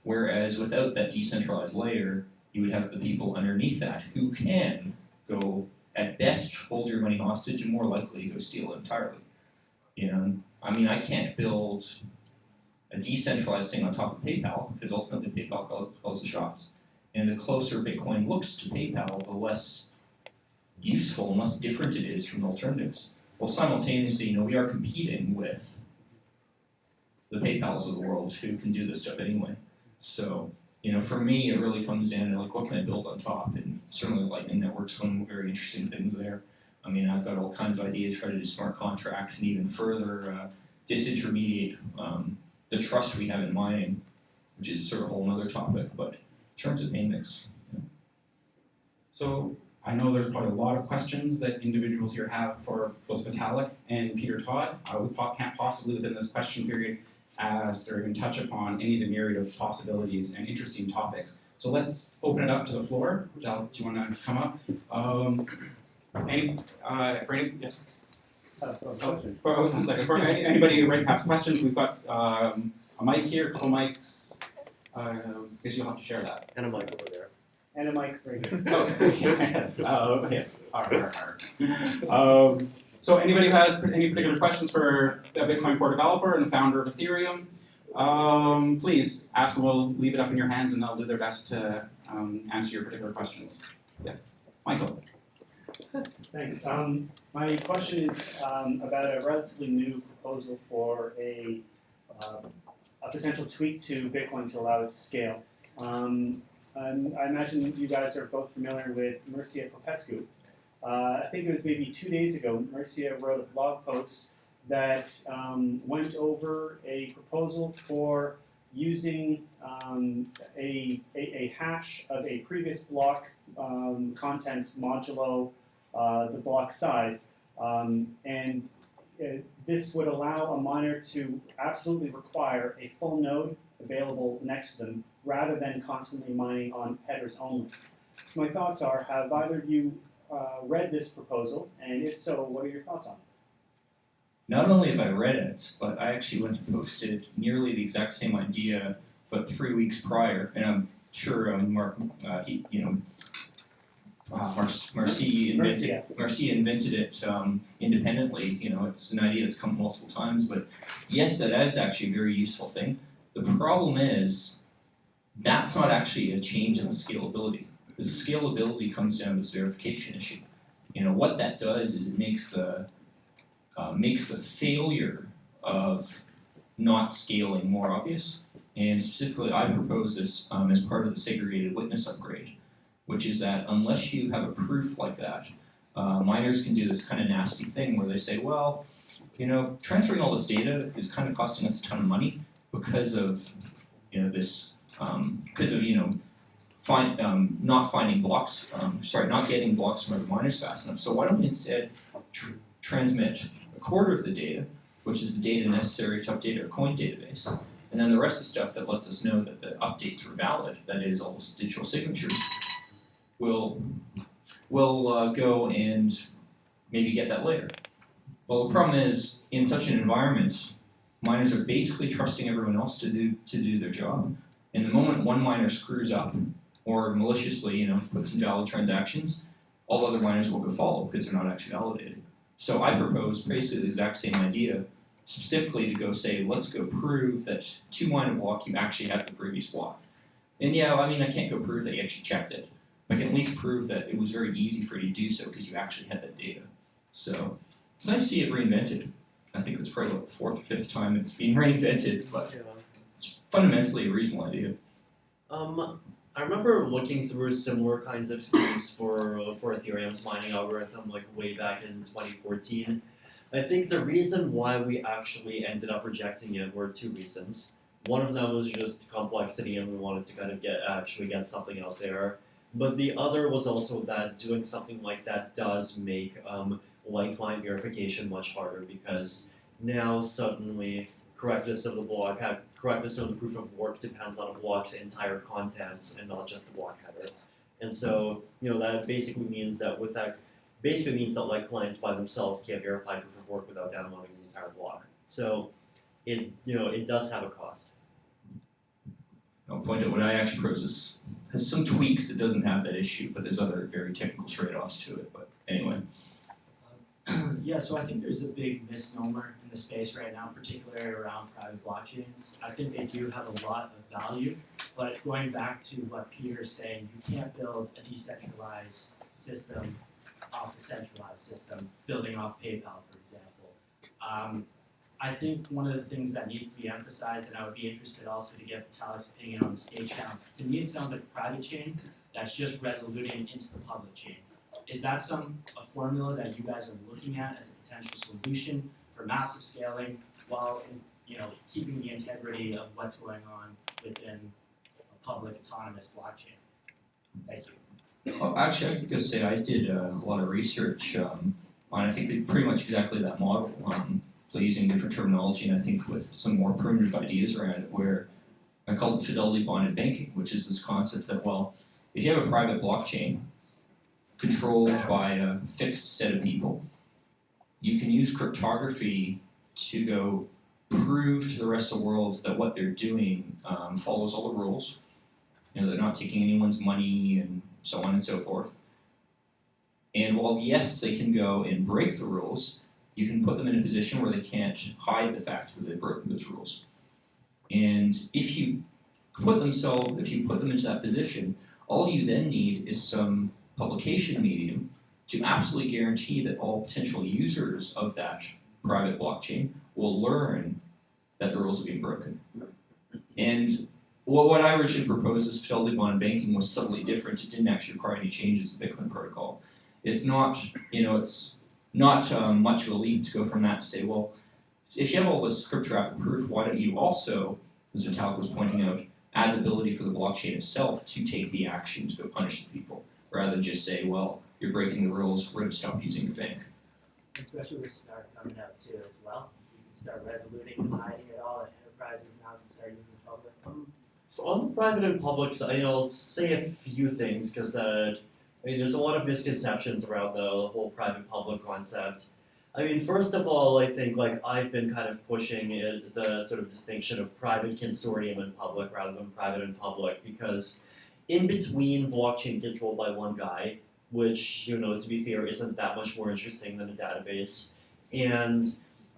Whereas without that decentralized layer, you would have the people underneath that who can go at best hold your money hostage and more likely to go steal it entirely. You know, I mean, I can't build a decentralized thing on top of PayPal because ultimately PayPal calls the shots. And the closer Bitcoin looks to PayPal, the less useful and less different it is from alternatives. Well, simultaneously, we are competing with the PayPals of the world who can do this stuff anyway. So, for me, it really comes down to what can I build on top? And certainly Lightning Network's one very interesting things there. I mean, I've got all kinds of ideas, try to do smart contracts and even further disintermediate the trust we have in mining, which is sort of a whole other topic, but in terms of payments. So I know there's probably a lot of questions that individuals here have for both Vitalik and Peter Todd. We can't possibly within this question period ask or even touch upon any of the myriad of possibilities and interesting topics. So let's open it up to the floor. Val, do you want to come up? Yes? For 1 second. For anybody who have questions, we've got a mic here, a couple mics. I guess you'll have to share that. And a mic over there. And a mic right here. Oh, yes. Yeah. So anybody who has any particular questions for a Bitcoin core developer and the founder of Ethereum, please ask and we'll leave it up in your hands and they'll do their best to answer your particular questions. Yes. Michael. Thanks. My question is about a relatively new proposal for a potential tweak to Bitcoin to allow it to scale. I imagine you guys are both familiar with Mircea Popescu. I think it was maybe 2 days ago, Mircea wrote a blog post that went over a proposal for using a hash of a previous block contents modulo the block size. This would allow a miner to absolutely require a full node available next to them rather than constantly mining on headers only. So my thoughts are, have either of you read this proposal, and if so, what are your thoughts on it? Not only have I read it, but I actually went and posted nearly the exact same idea, but 3 weeks prior, and I'm sure Marcia invented it independently. It's an idea that's come multiple times, but yes, that is actually a very useful thing. The problem is that's not actually a change in the scalability. Because the scalability comes down to this verification issue. What that does is it makes the failure of not scaling more obvious. And specifically, I propose this as part of the segregated witness upgrade, which is that unless you have a proof like that, miners can do this kind of nasty thing where they say, well, transferring all this data is kind of costing us a ton of money because of not getting blocks from other miners fast enough. So why don't we instead transmit a quarter of the data, which is the data necessary to update our coin database, and then the rest of the stuff that lets us know that the updates are valid, that is, all those digital signatures, we'll go and maybe get that later. Well, the problem is, in such an environment, miners are basically trusting everyone else to do their job. And the moment one miner screws up, or maliciously, puts invalid transactions, all other miners will go follow because they're not actually validated. So I propose basically the exact same idea, specifically to go say, let's go prove that 2 miner block you actually had the previous block. And I can't go prove that you actually checked it. I can at least prove that it was very easy for you to do so because you actually had that data. So it's nice to see it reinvented. I think that's probably the 4th or 5th time it's been reinvented, but it's fundamentally a reasonable idea. I remember looking through similar kinds of schemes for Ethereum's mining algorithm way back in 2014. I think the reason why we actually ended up rejecting it were 2 reasons. One of them was just complexity, and we wanted to kind of get something out there. But the other was also that doing something like that does make like client verification much harder, because now suddenly correctness of the proof of work depends on a block's entire contents and not just the block header. And so, that basically means that like clients by themselves can't verify proof of work without downloading the entire block. So it does have a cost. I'll point out what I actually propose has some tweaks that doesn't have that issue, but there's other very technical trade-offs to it. But anyway. Yeah, so I think there's a big misnomer in the space right now, particularly around private blockchains. I think they do have a lot of value, but going back to what Peter's saying, you can't build a decentralized system off a centralized system, building off PayPal, for example. I think one of the things that needs to be emphasized, and I would be interested also to get Vitalik's opinion on the state channel, because to me it sounds like a private chain that's just resoluting into the public chain. Is that a formula that you guys are looking at as a potential solution for massive scaling while keeping the integrity of what's going on within a public autonomous blockchain? Thank you. Well, actually, I could just say I did a lot of research on, I think, pretty much exactly that model. So using different terminology, and I think with some more primitive ideas around it, where I call it fidelity bonded banking, which is this concept that, well, if you have a private blockchain controlled by a fixed set of people, you can use cryptography to go prove to the rest of the world that what they're doing follows all the rules. They're not taking anyone's money and so on and so forth. And while yes, they can go and break the rules, you can put them in a position where they can't hide the fact that they've broken those rules. And if you put them into that position, all you then need is some publication medium to absolutely guarantee that all potential users of that private blockchain will learn that the rules are being broken. And what I originally proposed as fidelity bonded banking was subtly different. It didn't actually require any changes to the Bitcoin protocol. It's not, it's not much of a leap to go from that to say, well, if you have all this cryptographic proof, why don't you also, as Vitalik was pointing out, add the ability for the blockchain itself to take the action to go punish the people, rather than just say, well, you're breaking the rules, we're going to stop using your bank. Especially with Smart coming out too as well. You can start resoluting and hiding it all, and enterprises now can start using public. So on the private and public side, I'll say a few things because there's a lot of misconceptions around the whole private-public concept. First of all, I think I've been kind of pushing the sort of distinction of private consortium and public rather than private and public, because in between blockchain controlled by one guy, which to be fair isn't that much more interesting than a database, and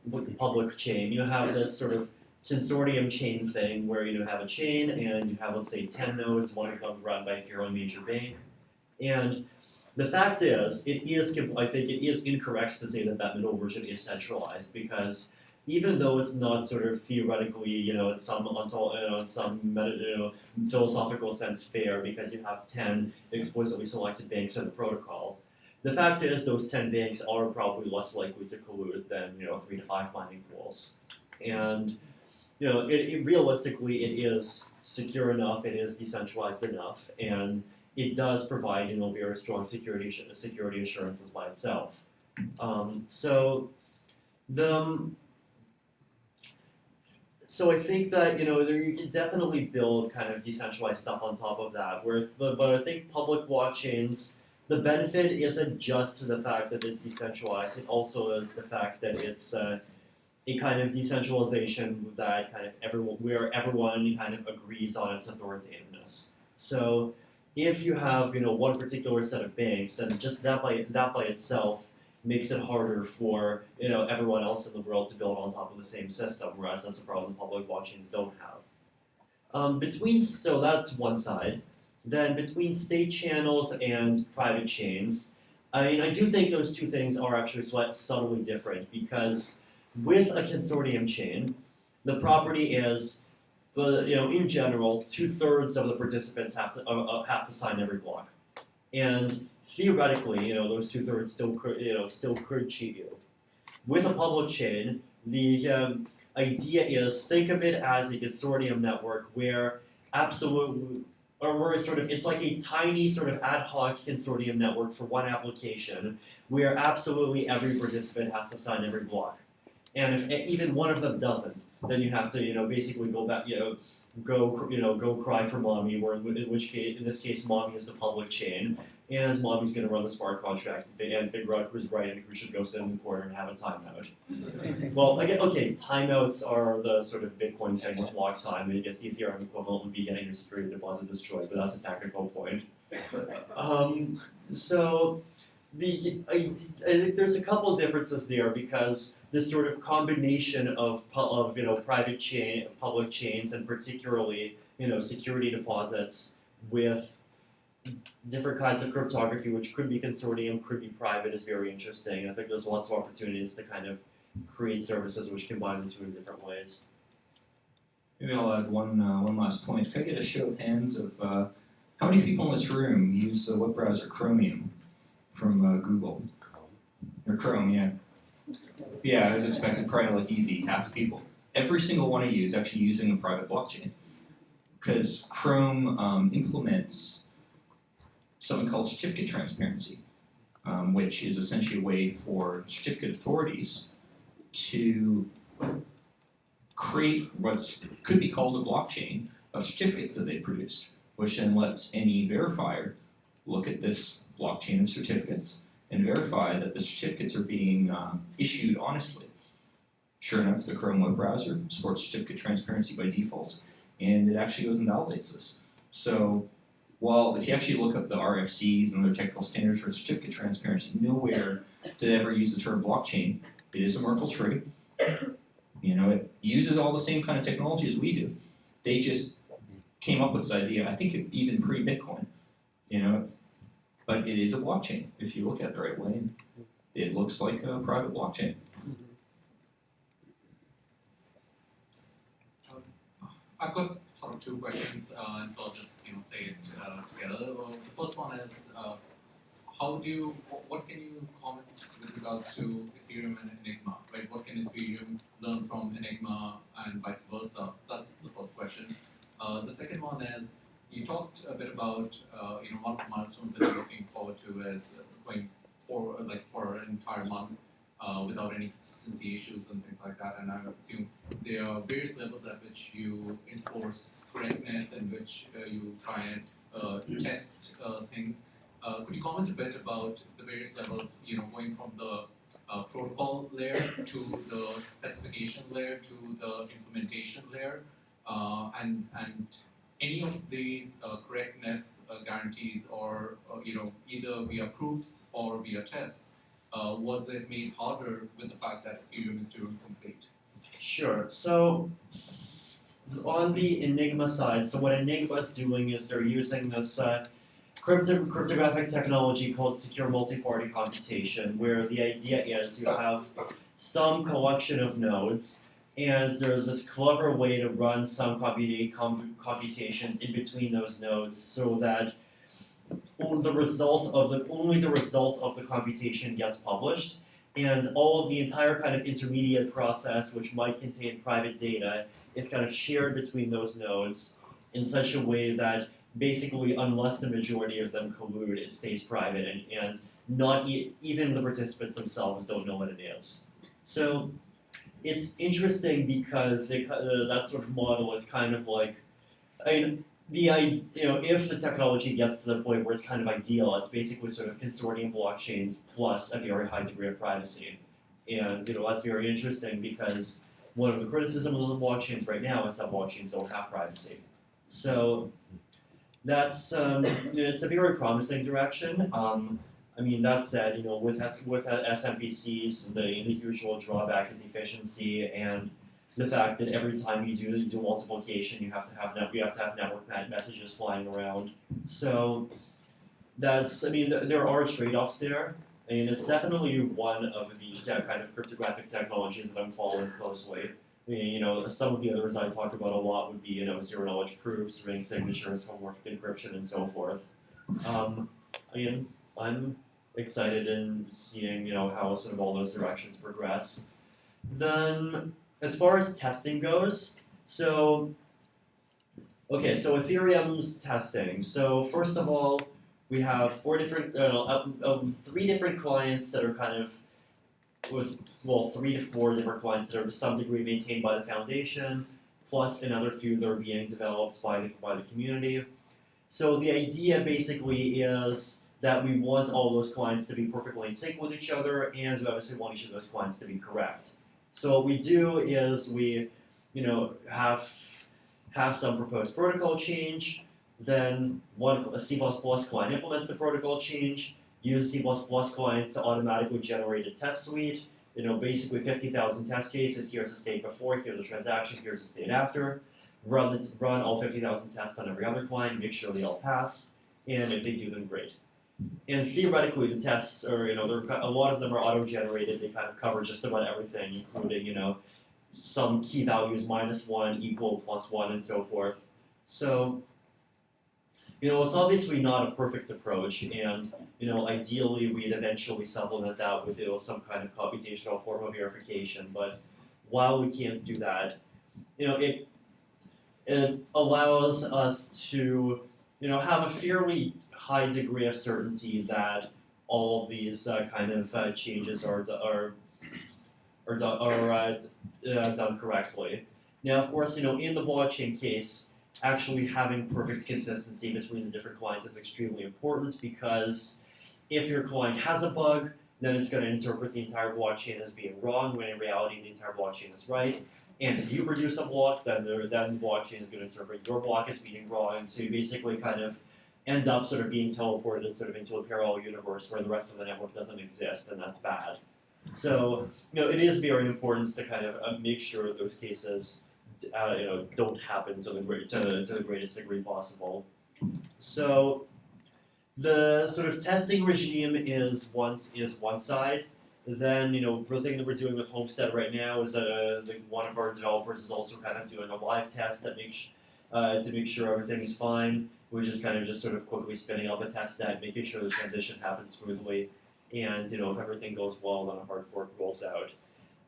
with the public chain, you have this sort of consortium chain thing where you have a chain and you have, let's say, 10 nodes, one of them run by your own major bank. And the fact is, I think it is incorrect to say that middle version is centralized, because even though it's not sort of theoretically, in some philosophical sense fair, because you have 10 explicitly selected banks in the protocol, the fact is those 10 banks are probably less likely to collude than 3 to 5 mining pools. And realistically, it is secure enough, it is decentralized enough, and it does provide very strong security assurances by itself. So I think that you can definitely build kind of decentralized stuff on top of that. But I think public blockchains, the benefit isn't just the fact that it's decentralized. It also is the fact that it's a kind of decentralization that kind of everyone kind of agrees on its authoritativeness. So if you have one particular set of banks, then just that by itself makes it harder for everyone else in the world to build on top of the same system, whereas that's a problem public blockchains don't have. So that's one side. Then between state channels and private chains, I do think those two things are actually subtly different, because with a consortium chain, the property is in general, 2/3 of the participants have to sign every block, and theoretically, those 2/3 still could cheat you. With a public chain, the idea is, think of it as a consortium network where it's like a tiny sort of ad hoc consortium network for one application, where absolutely every participant has to sign every block. And if even one of them doesn't, then you have to, basically go back, go cry for mommy. In this case, mommy is the public chain, and mommy's going to run the smart contract and figure out who's right and who should go sit in the corner and have a timeout. Well, okay, timeouts are the sort of Bitcoin thing with lock time. I guess the Ethereum equivalent would be getting your security deposit destroyed, but that's a technical point. So I think there's a couple of differences there because this sort of combination of private chain, public chains, and particularly security deposits with different kinds of cryptography, which could be consortium, could be private, is very interesting. I think there's lots of opportunities to kind of create services which combine the two in different ways. Maybe I'll add one last point. Could I get a show of hands of how many people in this room use the web browser Chromium from Google? Or Chrome, yeah. Yeah, I was expecting probably like easy, half the people. Every single one of you is actually using a private blockchain. Because Chrome implements something called certificate transparency, which is essentially a way for certificate authorities to create what could be called a blockchain of certificates that they produce, which then lets any verifier look at this blockchain of certificates and verify that the certificates are being issued honestly. Sure enough, the Chrome web browser supports certificate transparency by default, and it actually goes and validates this. So, while if you actually look up the RFCs and other technical standards for certificate transparency, nowhere did it ever use the term blockchain. It is a Merkle tree. It uses all the same kind of technology as we do. They just came up with this idea, I think even pre-Bitcoin, but it is a blockchain if you look at it the right way, and it looks like a private blockchain. I've got sort of two questions, and so I'll just say it together. The first one is, what can you comment with regards to Ethereum and Enigma, right? What can Ethereum learn from Enigma and vice versa? That's the first question. The second one is, you talked a bit about, one of the milestones that you're looking forward to is going for an entire month without any consistency issues and things like that. And I assume there are various levels at which you enforce correctness and which you try and test things. Could you comment a bit about the various levels, going from the protocol layer to the specification layer to the implementation layer, and any of these correctness guarantees, or either via proofs or via tests, was it made harder with the fact that Ethereum is Turing complete? Sure. So on the Enigma side, so what Enigma is doing is they're using this cryptographic technology called secure multi-party computation, where the idea is you have some collection of nodes, and there's this clever way to run some computations in between those nodes, so that only the result of the computation gets published, and all of the entire kind of intermediate process, which might contain private data, is kind of shared between those nodes in such a way that basically, unless the majority of them collude, it stays private, and not even the participants themselves don't know what it is. So it's interesting because that sort of model is kind of like, if the technology gets to the point where it's kind of ideal, it's basically sort of consortium blockchains plus a very high degree of privacy. And that's very interesting because one of the criticisms of the blockchains right now is that blockchains don't have privacy. So that's it's a very promising direction. That said, with SMPCs, the usual drawback is efficiency and the fact that every time you do multiplication, you have to have network messages flying around. So that's there are trade-offs there. It's definitely one of the kind of cryptographic technologies that I'm following closely. Some of the others I talked about a lot would be zero-knowledge proofs, ring signatures, homomorphic encryption, and so forth. I'm excited in seeing how sort of all those directions progress. Then, as far as testing goes, so Ethereum's testing. So first of all, we have three different clients that are kind of 3 to 4 different clients that are to some degree maintained by the foundation, plus another few that are being developed by the community. So the idea basically is that we want all those clients to be perfectly in sync with each other, and we obviously want each of those clients to be correct. So what we do is we, have some proposed protocol change, then a C++ client implements the protocol change, use C++ clients to automatically generate a test suite. Basically 50,000 test cases. Here's the state before, here's the transaction, here's the state after. Run all 50,000 tests on every other client, make sure they all pass, and if they do, then great. And theoretically, the tests are, a lot of them are auto-generated. They kind of cover just about everything, including, some key values -1, equal, +1, and so forth. So, it's obviously not a perfect approach, and ideally we'd eventually supplement that with some kind of computational form of verification. But while we can't do that, it allows us to have a fairly high degree of certainty that all of these kind of changes are done correctly. Now, of course, in the blockchain case, actually having perfect consistency between the different clients is extremely important, because if your client has a bug, then it's going to interpret the entire blockchain as being wrong, when in reality the entire blockchain is right. And if you produce a block, then the blockchain is going to interpret your block as being wrong. So you basically kind of end up sort of being teleported sort of into a parallel universe where the rest of the network doesn't exist, and that's bad. So it is very important to kind of make sure those cases don't happen to the greatest degree possible. So the sort of testing regime is one side. Then the thing that we're doing with Homestead right now is that one of our developers is also kind of doing a live test to make sure everything's fine. We're just kind of sort of quickly spinning up a test net, making sure the transition happens smoothly, and if everything goes well, then a hard fork rolls out.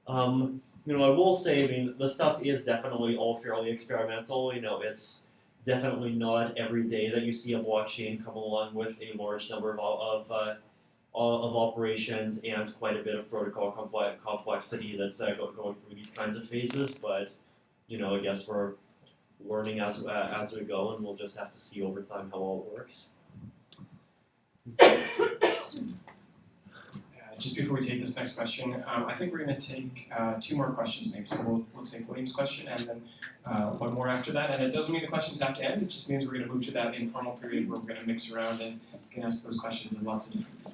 I will say, the stuff is definitely all fairly experimental. It's definitely not every day that you see a blockchain come along with a large number of operations and quite a bit of protocol complexity that's going through these kinds of phases. But I guess we're learning as we go, and we'll just have to see over time how all it works. Just before we take this next question, I think we're going to take 2 more questions maybe. So we'll take William's question and then one more after that. And it doesn't mean the questions have to end. It just means we're going to move to that informal period where we're going to mix around and you can ask those questions of lots of different people.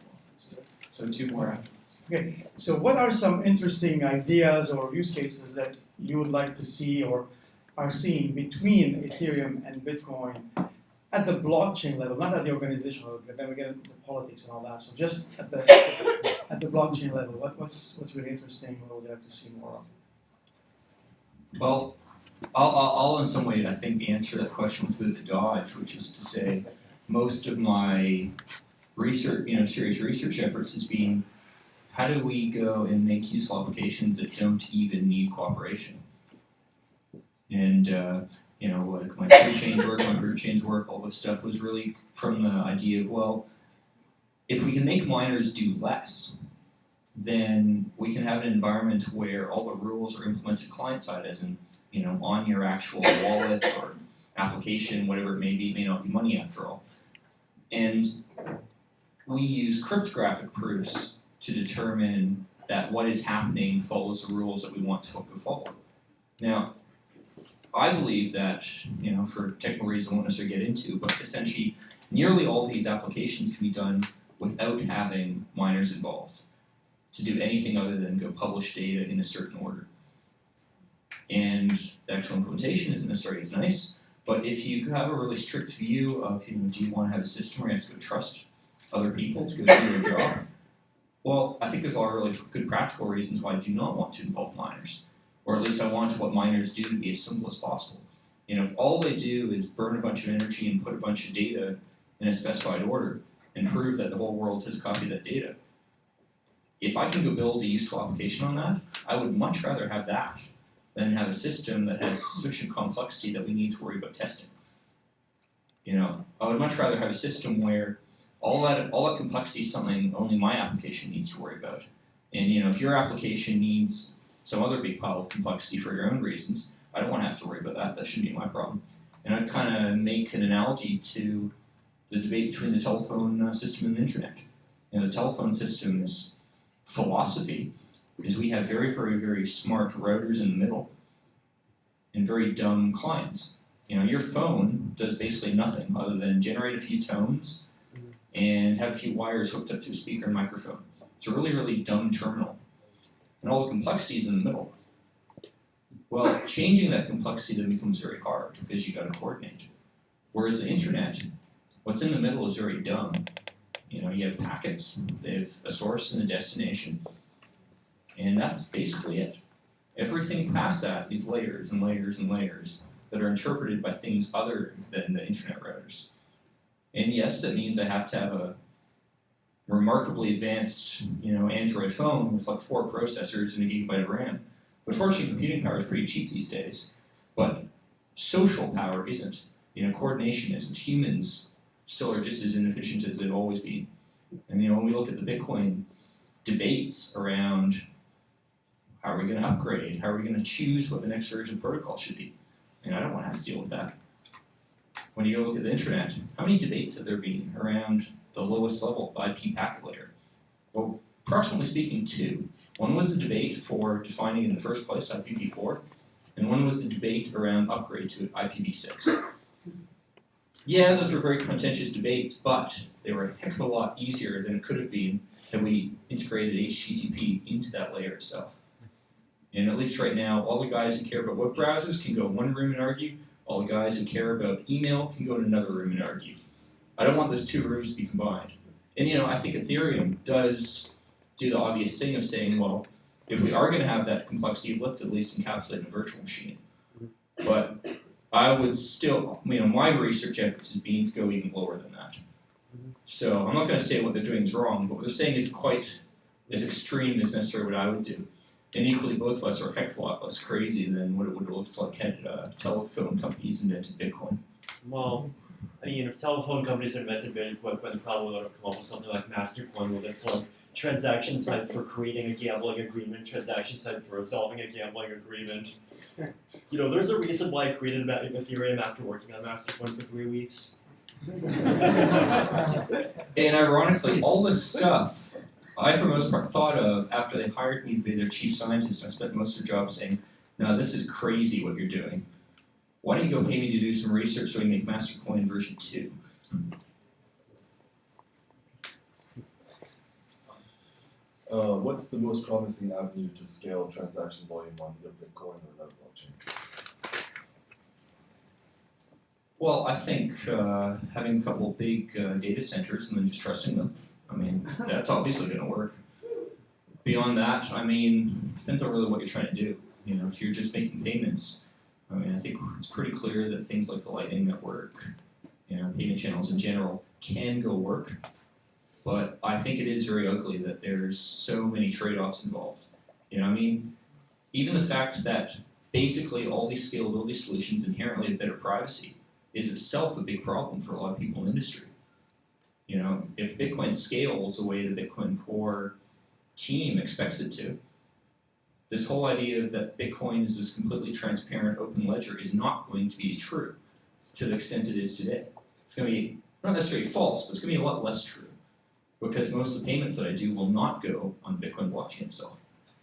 So 2 more afterwards. Okay, so what are some interesting ideas or use cases that you would like to see or are seeing between Ethereum and Bitcoin at the blockchain level, not at the organizational level, but then we get into politics and all that. So just at the blockchain level, what's really interesting? What would you like to see more of? Well, I'll in some way, I think, answer that question with the dodge, which is to say, most of my research, serious research efforts has been, how do we go and make useful applications that don't even need cooperation? And like my tree chains work, my proof chains work, all this stuff was really from the idea of, well, if we can make miners do less, then we can have an environment where all the rules are implemented client-side, as in, on your actual wallet or application, whatever it may be. It may not be money after all. And we use cryptographic proofs to determine that what is happening follows the rules that we want to follow. Now, I believe that, for technical reasons I won't necessarily get into, but essentially nearly all these applications can be done without having miners involved to do anything other than go publish data in a certain order. And the actual implementation isn't necessarily as nice, but if you have a really strict view of, do you want to have a system where you have to go trust other people to go do your job? Well, I think there's a lot of really good practical reasons why I do not want to involve miners. Or at least I want what miners do to be as simple as possible. If all they do is burn a bunch of energy and put a bunch of data in a specified order and prove that the whole world has a copy of that data, if I can go build a useful application on that, I would much rather have that than have a system that has sufficient complexity that we need to worry about testing. I would much rather have a system where all that complexity is something only my application needs to worry about. And if your application needs some other big pile of complexity for your own reasons, I don't want to have to worry about that. That shouldn't be my problem. And I'd kind of make an analogy to the debate between the telephone system and the internet. The telephone system's philosophy is we have very, very, very smart routers in the middle and very dumb clients. Your phone does basically nothing other than generate a few tones and have a few wires hooked up to a speaker and microphone. It's a really, really dumb terminal. And all the complexity is in the middle. Well, changing that complexity then becomes very hard because you got to coordinate. Whereas the internet, what's in the middle is very dumb. You know, you have packets, they have a source and a destination, and that's basically it. Everything past that is layers and layers and layers that are interpreted by things other than the internet routers. And yes, that means I have to have a remarkably advanced, Android phone with like 4 processors and a gigabyte of RAM. But fortunately, computing power is pretty cheap these days. But social power isn't. Coordination isn't. Humans still are just as inefficient as they've always been. And when we look at the Bitcoin debates around how are we going to upgrade, how are we going to choose what the next version of protocol should be, and I don't want to have to deal with that. When you go look at the internet, how many debates have there been around the lowest level of IP packet layer? Well, approximately speaking, 2. One was the debate for defining in the first place IPv4, and one was the debate around upgrade to IPv6. Yeah, those were very contentious debates, but they were a heck of a lot easier than it could have been had we integrated HTTP into that layer itself. And at least right now, all the guys who care about web browsers can go in one room and argue. All the guys who care about email can go in another room and argue. I don't want those 2 rooms to be combined. And I think Ethereum does do the obvious thing of saying, well, if we are going to have that complexity, let's at least encapsulate in a virtual machine. But I would still, my research efforts has been to go even lower than that. So I'm not going to say what they're doing is wrong, but what they're saying is quite as extreme as necessarily what I would do. And equally, both of us are a heck of a lot less crazy than what it would have looked like had telephone companies invented Bitcoin. Well, if telephone companies invented Bitcoin, they probably would have come up with something like Mastercoin with its transaction type for creating a gambling agreement, transaction type for resolving a gambling agreement. There's a reason why I created Ethereum after working on Mastercoin for 3 weeks. And ironically, all this stuff I, for the most part, thought of after they hired me to be their chief scientist. I spent most of the job saying, no, this is crazy what you're doing. Why don't you go pay me to do some research so we can make Mastercoin version 2? What's the most promising avenue to scale transaction volume on either Bitcoin or another blockchain? Well, I think having a couple of big data centers and then just trusting them. That's obviously going to work. Beyond that, depends on really what you're trying to do. If you're just making payments, I think it's pretty clear that things like the Lightning Network, payment channels in general, can go work. But I think it is very ugly that there's so many trade-offs involved. Even the fact that basically all these scalability solutions inherently have better privacy is itself a big problem for a lot of people in the industry. If Bitcoin scales the way the Bitcoin Core team expects it to, this whole idea of that Bitcoin is this completely transparent open ledger is not going to be true to the extent it is today. It's going to be not necessarily false, but it's going to be a lot less true because most of the payments that I do will not go on the Bitcoin blockchain itself.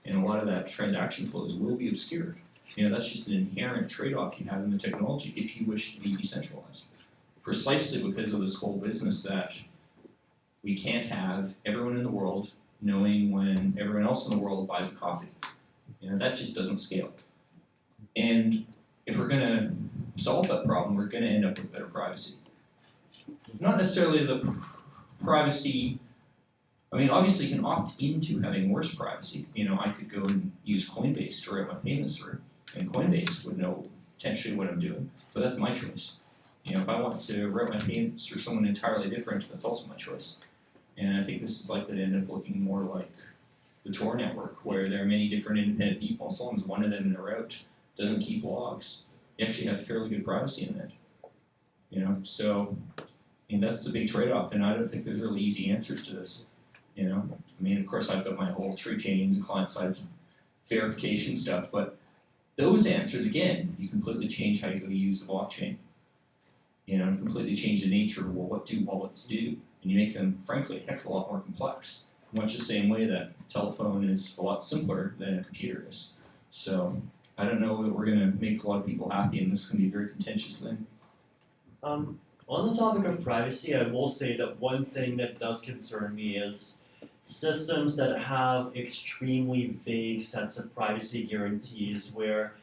And a lot of that transaction flows will be obscured. That's just an inherent trade-off you have in the technology if you wish to be decentralized. Precisely because of this whole business that we can't have everyone in the world knowing when everyone else in the world buys a coffee. That just doesn't scale. And if we're going to solve that problem, we're going to end up with better privacy. Not necessarily the privacy. Obviously you can opt into having worse privacy. I could go and use Coinbase to route my payments through, and Coinbase would know potentially what I'm doing, but that's my choice. If I want to route my payments through someone entirely different, that's also my choice. And I think this is likely to end up looking more like the Tor network, where there are many different independent people, as long as one of them in a route doesn't keep logs, you actually have fairly good privacy in that. So that's the big trade-off, and I don't think there's really easy answers to this. Of course I've got my whole tree chains and client-side verification stuff, but those answers, again, you completely change how you go to use the blockchain. And completely change the nature of what do wallets do, and you make them, frankly, a heck of a lot more complex. Much the same way that telephone is a lot simpler than a computer is. So I don't know that we're going to make a lot of people happy, and this is going to be a very contentious thing. On the topic of privacy, I will say that one thing that does concern me is systems that have extremely vague sets of privacy guarantees where,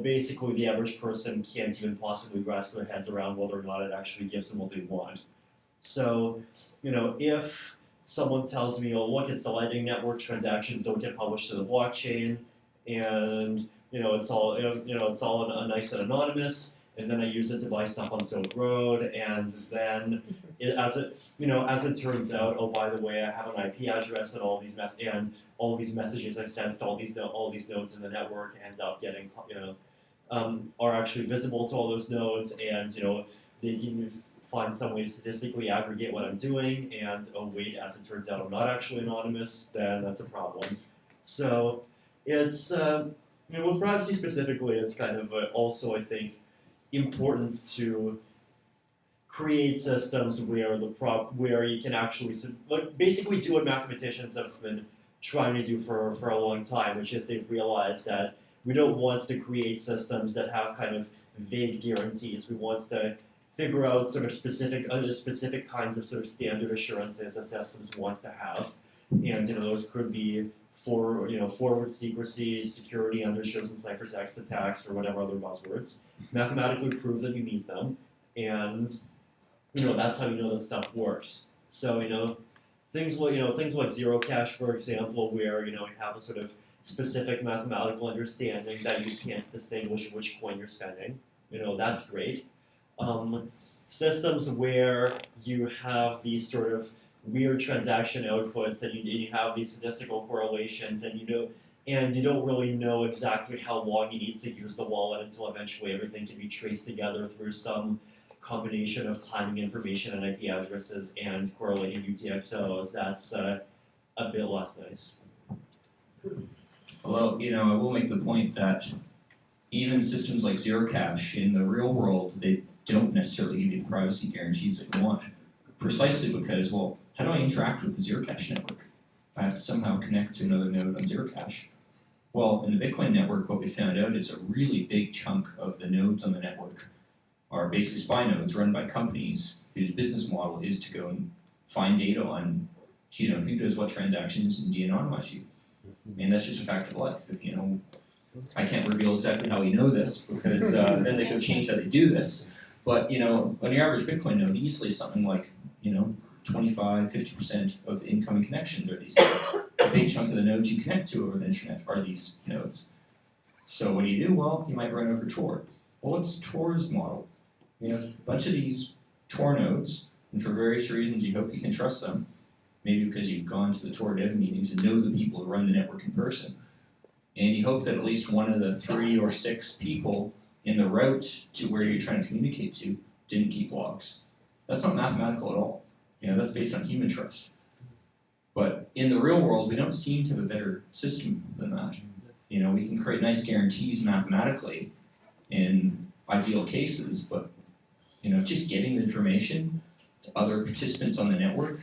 basically the average person can't even possibly grasp their heads around whether or not it actually gives them what they want. So, if someone tells me, oh look, it's the Lightning Network, transactions don't get published to the blockchain, and it's all nice and anonymous, and then I use it to buy stuff on Silk Road, and then as it turns out, oh by the way, I have an IP address and all these messages I sent to all these nodes in the network end up getting are actually visible to all those nodes, and they can find some way to statistically aggregate what I'm doing, and oh wait, as it turns out I'm not actually anonymous, then that's a problem. So it's with privacy specifically, it's kind of also I think important to create systems where you can actually basically do what mathematicians have been trying to do for a long time, which is they've realized that we don't want to create systems that have kind of vague guarantees. We want to figure out sort of specific kinds of sort of standard assurances that systems wants to have, and those could be forward secrecy, security under shows and ciphertext attacks, or whatever other buzzwords. Mathematically prove that you meet them, and that's how that stuff works. So things like zero cash, for example, where you have a sort of specific mathematical understanding that you can't distinguish which coin you're spending. That's great. Systems where you have these sort of weird transaction outputs and you have these statistical correlations, and you don't really know exactly how long you need to use the wallet until eventually everything can be traced together through some combination of timing information and IP addresses and correlating UTXOs. That's a bit less nice. Although, I will make the point that even systems like zero cash in the real world, they don't necessarily give you the privacy guarantees that you want. Precisely because, well, how do I interact with the zero cash network? I have to somehow connect to another node on zero cash. Well, in the Bitcoin network, what we found out is a really big chunk of the nodes on the network are basically spy nodes run by companies whose business model is to go and find data on, who does what transactions and de-anonymize you. And that's just a fact of life. I can't reveal exactly how we know this because then they could change how they do this. But on your average Bitcoin node, easily something like 25-50% of the incoming connections are these nodes. A big chunk of the nodes you connect to over the internet are these nodes. So what do you do? Well, you might run over Tor. Well, what's Tor's model? A bunch of these Tor nodes, and for various reasons you hope you can trust them, maybe because you've gone to the Tor dev meetings and know the people who run the network in person. And you hope that at least one of the 3 or 6 people in the route to where you're trying to communicate to didn't keep logs. That's not mathematical at all. That's based on human trust. But in the real world, we don't seem to have a better system than that. We can create nice guarantees mathematically in ideal cases, but just getting the information to other participants on the network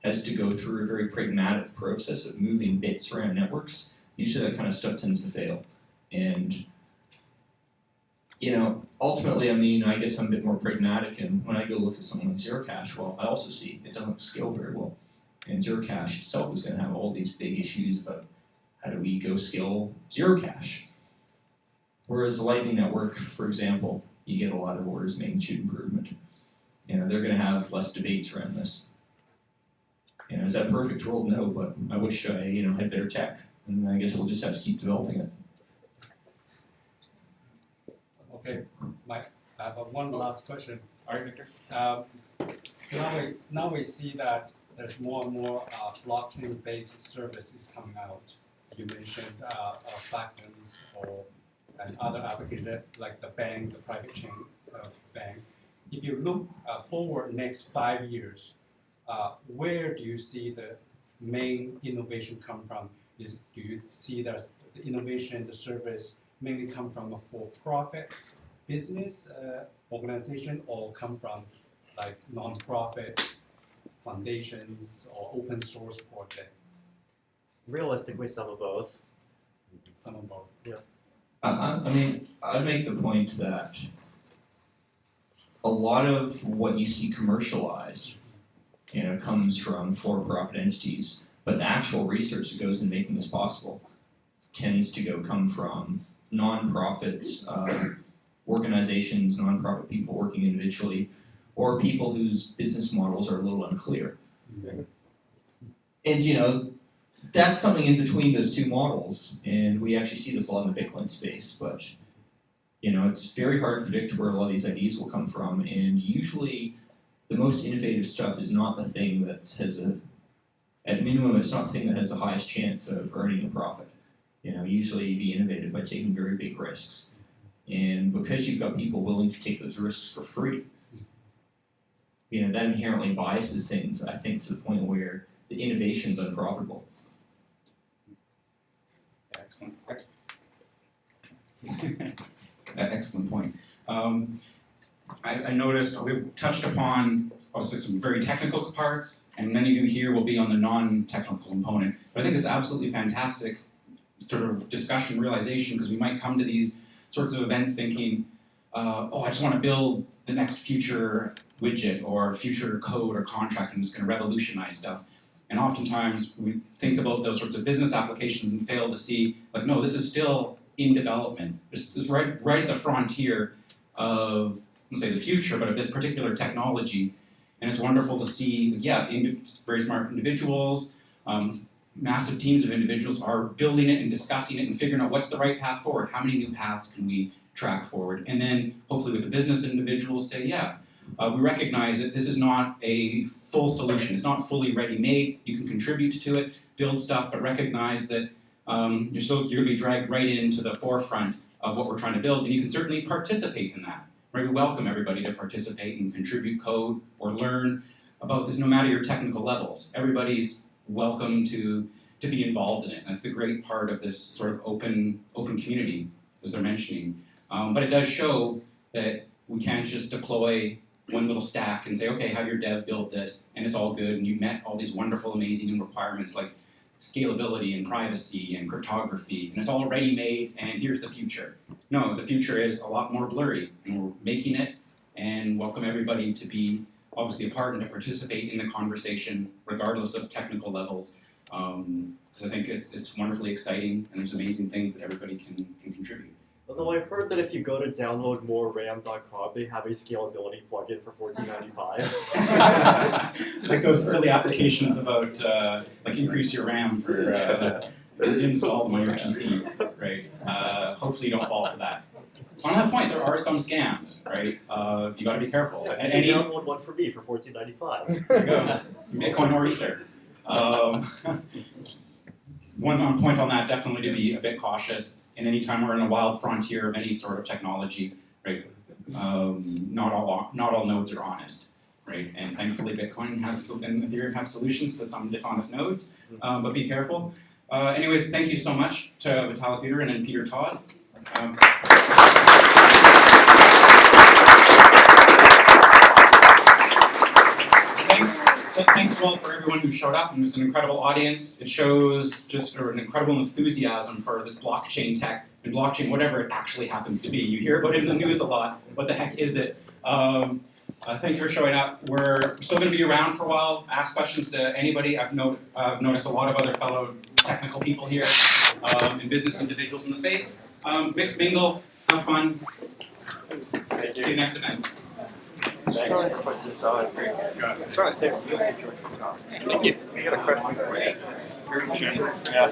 has to go through a very pragmatic process of moving bits around networks. Usually that kind of stuff tends to fail. And ultimately, I guess I'm a bit more pragmatic, and when I go look at something like zero cash, well, I also see it doesn't scale very well. And zero cash itself is going to have all these big issues about how do we go scale zero cash. Whereas the Lightning Network, for example, you get a lot of orders of magnitude improvement. They're going to have less debates around this. Is that a perfect world? No, but I wish I had better tech, and I guess we'll just have to keep developing it. Okay, Mike, I have one last question. All right, Victor. Now we see that there's more and more blockchain-based services coming out. You mentioned Factors and other applications like the bank, the private chain bank. If you look forward next 5 years, where do you see the main innovation come from? Do you see that the innovation, the service mainly come from a for-profit business organization, or come from like non-profit foundations or open source project? Realistically, some of both. Some of both. Yeah. I'd make the point that a lot of what you see commercialized, comes from for-profit entities, but the actual research that goes in making this possible tends to come from non-profit organizations, non-profit people working individually, or people whose business models are a little unclear. And that's something in between those two models, and we actually see this a lot in the Bitcoin space, but it's very hard to predict where a lot of these ideas will come from, and usually the most innovative stuff is not the thing that at minimum, it's not the thing that has the highest chance of earning a profit. Usually you be innovative by taking very big risks. And because you've got people willing to take those risks for free, that inherently biases things, I think, to the point where the innovation's unprofitable. Excellent. Excellent point. I noticed we've touched upon obviously some very technical parts, and many of you here will be on the non-technical component. But I think it's absolutely fantastic sort of discussion, realization, because we might come to these sorts of events thinking, I just want to build the next future widget or future code or contract and it's going to revolutionize stuff. And oftentimes we think about those sorts of business applications and fail to see, no, this is still in development. It's right at the frontier of, let's say, the future, but of this particular technology. And it's wonderful to see, very smart individuals, massive teams of individuals are building it and discussing it and figuring out what's the right path forward. How many new paths can we track forward? And then hopefully with the business individuals say, we recognize that this is not a full solution. It's not fully ready-made. You can contribute to it, build stuff, but recognize that you're going to be dragged right into the forefront of what we're trying to build, and you can certainly participate in that. Right? We welcome everybody to participate and contribute code or learn about this, no matter your technical levels. Everybody's welcome to be involved in it. That's the great part of this sort of open community, as they're mentioning. But it does show that we can't just deploy one little stack and say, okay, have your dev build this, and it's all good, and you've met all these wonderful, amazing new requirements like scalability and privacy and cryptography, and it's all ready-made, and here's the future. No, the future is a lot more blurry, and we're making it, and welcome everybody to be obviously a part and to participate in the conversation, regardless of technical levels, because I think it's wonderfully exciting, and there's amazing things that everybody can contribute. Although I heard that if you go to download moreram.com, they have a scalability plugin for $14.95. Like those early applications about increase your RAM for install them on your PC, right? Hopefully you don't fall for that. On that point, there are some scams, right? You got to be careful. And download one for me for $14.95. There you go. Bitcoin or Ether. One point on that, definitely to be a bit cautious. And anytime we're in a wild frontier of any sort of technology, right? Not all nodes are honest, right? And thankfully, Bitcoin and Ethereum have solutions to some dishonest nodes, but be careful. Anyways, thank you so much to Vitalik Buterin and Peter Todd. Thanks to all for everyone who showed up, and it's an incredible audience. It shows just an incredible enthusiasm for this blockchain tech and blockchain, whatever it actually happens to be. You hear about it in the news a lot. What the heck is it? Thank you for showing up. We're still going to be around for a while. Ask questions to anybody. I've noticed a lot of other fellow technical people here and business individuals in the space. Mix, mingle, have fun. See you next event. Sorry for putting this on. Sorry, thank you. We got a question for you. Very general. Yeah.